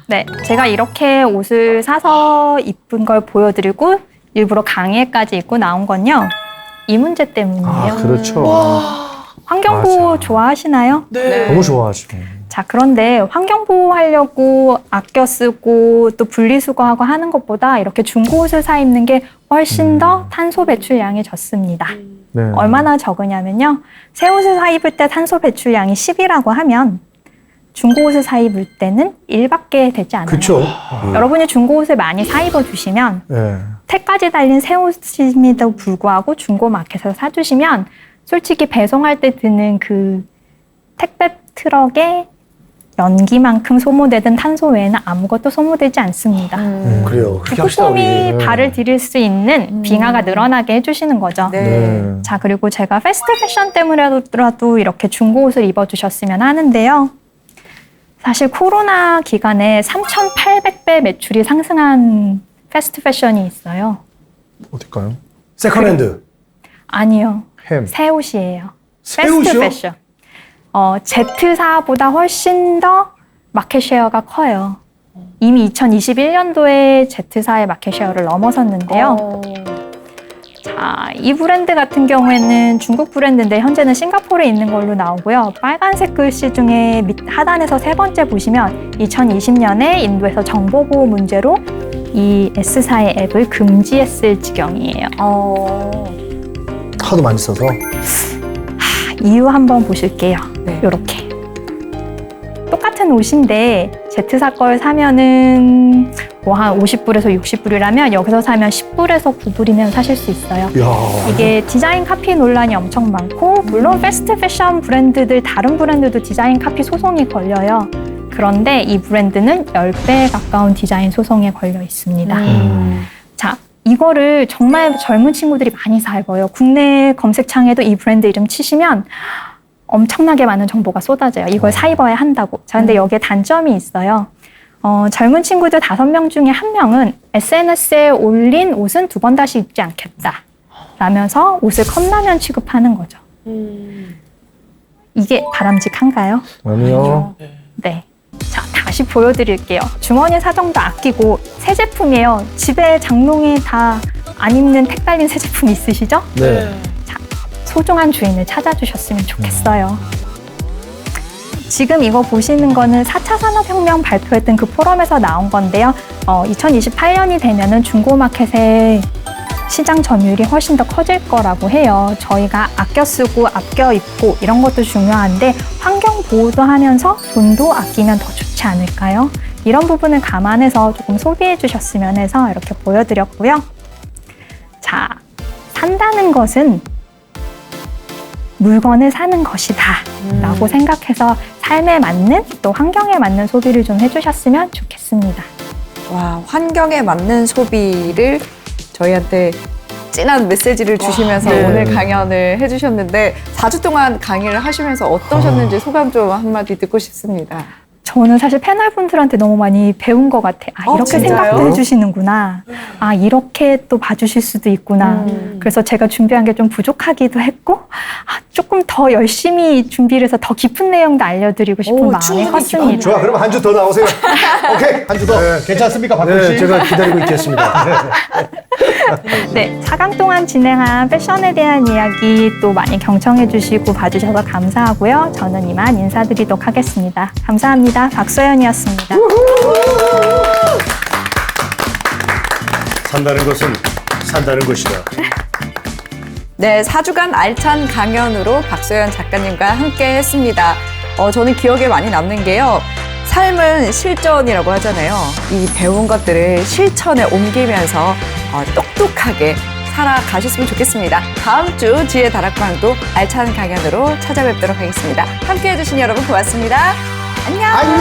[SPEAKER 5] 네, 제가 이렇게 옷을 사서 이쁜 걸 보여드리고 일부러 강의까지 입고 나온 건요. 이 문제 때문이에요.
[SPEAKER 2] 아, 그렇죠.
[SPEAKER 5] 환경보호
[SPEAKER 2] 맞아.
[SPEAKER 5] 좋아하시나요?
[SPEAKER 4] 네.
[SPEAKER 2] 너무 좋아하죠.
[SPEAKER 5] 자, 그런데 환경보호하려고 아껴 쓰고 또 분리수거하고 하는 것보다 이렇게 중고 옷을 사 입는 게 훨씬 더 탄소 배출량이 적습니다.
[SPEAKER 2] 네.
[SPEAKER 5] 얼마나 적으냐면요. 새 옷을 사 입을 때 탄소 배출량이 10이라고 하면 중고 옷을 사 입을 때는 1밖에 되지 않아요.
[SPEAKER 3] 그쵸.
[SPEAKER 5] 여러분이 중고 옷을 많이 사 입어 주시면
[SPEAKER 2] 네.
[SPEAKER 5] 택까지 달린 새 옷임에도 불구하고 중고 마켓에서 사주시면 솔직히 배송할 때 드는 그 택배 트럭에 연기만큼 소모되던 탄소 외에는 아무것도 소모되지 않습니다.
[SPEAKER 3] 그래요. 그렇게 합시다,
[SPEAKER 5] 꼼꼼히
[SPEAKER 3] 우리.
[SPEAKER 5] 발을 디딜 수 있는 빙하가 늘어나게 해주시는 거죠.
[SPEAKER 1] 네.
[SPEAKER 2] 네.
[SPEAKER 5] 자, 그리고 제가 패스트 패션 때문에라도 이렇게 중고 옷을 입어주셨으면 하는데요. 사실 코로나 기간에 3,800배 매출이 상승한 패스트 패션이 있어요.
[SPEAKER 2] 어딜까요?
[SPEAKER 3] 세컨핸드.
[SPEAKER 5] 아니요.
[SPEAKER 2] 햄.
[SPEAKER 5] 새 옷이에요.
[SPEAKER 3] 새
[SPEAKER 5] 패스트
[SPEAKER 3] 옷이요?
[SPEAKER 5] 패션. Z사보다 훨씬 더 마켓쉐어가 커요. 이미 2021년도에 Z사의 마켓쉐어를 넘어섰는데요. 자, 이 브랜드 같은 경우에는 중국 브랜드인데 현재는 싱가포르에 있는 걸로 나오고요. 빨간색 글씨 중에 밑 하단에서 세 번째 보시면 2020년에 인도에서 정보보호 문제로 이 S사의 앱을 금지했을 지경이에요.
[SPEAKER 2] 하도 많이 써서.
[SPEAKER 5] 이유 한번 보실게요.
[SPEAKER 1] 네.
[SPEAKER 5] 요렇게. 똑같은 옷인데 Z사 걸 사면은 뭐 한 50불에서 60불이라면 여기서 사면 10불에서 9불이면 사실 수 있어요.
[SPEAKER 2] 야.
[SPEAKER 5] 이게 디자인 카피 논란이 엄청 많고 물론 패스트 패션 브랜드들 다른 브랜드도 디자인 카피 소송이 걸려요. 그런데 이 브랜드는 10배에 가까운 디자인 소송에 걸려 있습니다. 자, 이거를 정말 젊은 친구들이 많이 사 입어요. 국내 검색창에도 이 브랜드 이름 치시면 엄청나게 많은 정보가 쏟아져요. 이걸 사 입어야 한다고. 자, 근데 여기에 단점이 있어요. 젊은 친구들 5명 중에 1명은 SNS에 올린 옷은 2번 다시 입지 않겠다. 라면서 옷을 컵라면 취급하는 거죠. 이게 바람직한가요?
[SPEAKER 2] 아니요.
[SPEAKER 5] 네. 자, 다시 보여드릴게요. 주머니 사정도 아끼고 새 제품이에요. 집에 장롱에 다 안 입는 택 달린 새 제품 있으시죠?
[SPEAKER 2] 네.
[SPEAKER 5] 소중한 주인을 찾아주셨으면 좋겠어요. 지금 이거 보시는 거는 4차 산업혁명 발표했던 그 포럼에서 나온 건데요. 2028년이 되면은 중고마켓의 시장 점유율이 훨씬 더 커질 거라고 해요. 저희가 아껴 쓰고 아껴 입고 이런 것도 중요한데 환경 보호도 하면서 돈도 아끼면 더 좋지 않을까요? 이런 부분을 감안해서 조금 소비해 주셨으면 해서 이렇게 보여드렸고요. 자, 산다는 것은 물건을 사는 것이다 라고 생각해서 삶에 맞는 또 환경에 맞는 소비를 좀 해주셨으면 좋겠습니다.
[SPEAKER 1] 와, 환경에 맞는 소비를 저희한테 진한 메시지를 주시면서
[SPEAKER 2] 네.
[SPEAKER 1] 오늘 강연을 해주셨는데 4주 동안 강의를 하시면서 어떠셨는지 소감 좀 한마디 듣고 싶습니다.
[SPEAKER 5] 저는 사실 패널분들한테 너무 많이 배운 것 같아요. 아, 이렇게
[SPEAKER 1] 진짜요?
[SPEAKER 5] 생각도 해주시는구나. 아, 이렇게 또 봐주실 수도 있구나. 그래서 제가 준비한 게 좀 부족하기도 했고, 아, 조금 더 열심히 준비를 해서 더 깊은 내용도 알려드리고 싶은
[SPEAKER 1] 오,
[SPEAKER 5] 마음이
[SPEAKER 1] 충분히
[SPEAKER 5] 컸습니다.
[SPEAKER 2] 좋아, 그럼 한 주 더 나오세요. 오케이, 한 주 더. 괜찮습니까, 박근
[SPEAKER 3] 네,
[SPEAKER 2] 씨?
[SPEAKER 3] 제가 기다리고 있겠습니다.
[SPEAKER 5] 네, 4강 동안 진행한 패션에 대한 이야기 또 많이 경청해 주시고 봐주셔서 감사하고요. 저는 이만 인사드리도록 하겠습니다. 감사합니다. 박소연이었습니다.
[SPEAKER 3] 산다는 것은 산다는 것이다.
[SPEAKER 1] 네, 4주간 알찬 강연으로 박소연 작가님과 함께 했습니다. 저는 기억에 많이 남는 게요. 삶은 실전이라고 하잖아요. 이 배운 것들을 실천에 옮기면서 똑똑하게 살아가셨으면 좋겠습니다. 다음 주 지혜 다락방도 알찬 강연으로 찾아뵙도록 하겠습니다. 함께해 주신 여러분 고맙습니다. 안녕!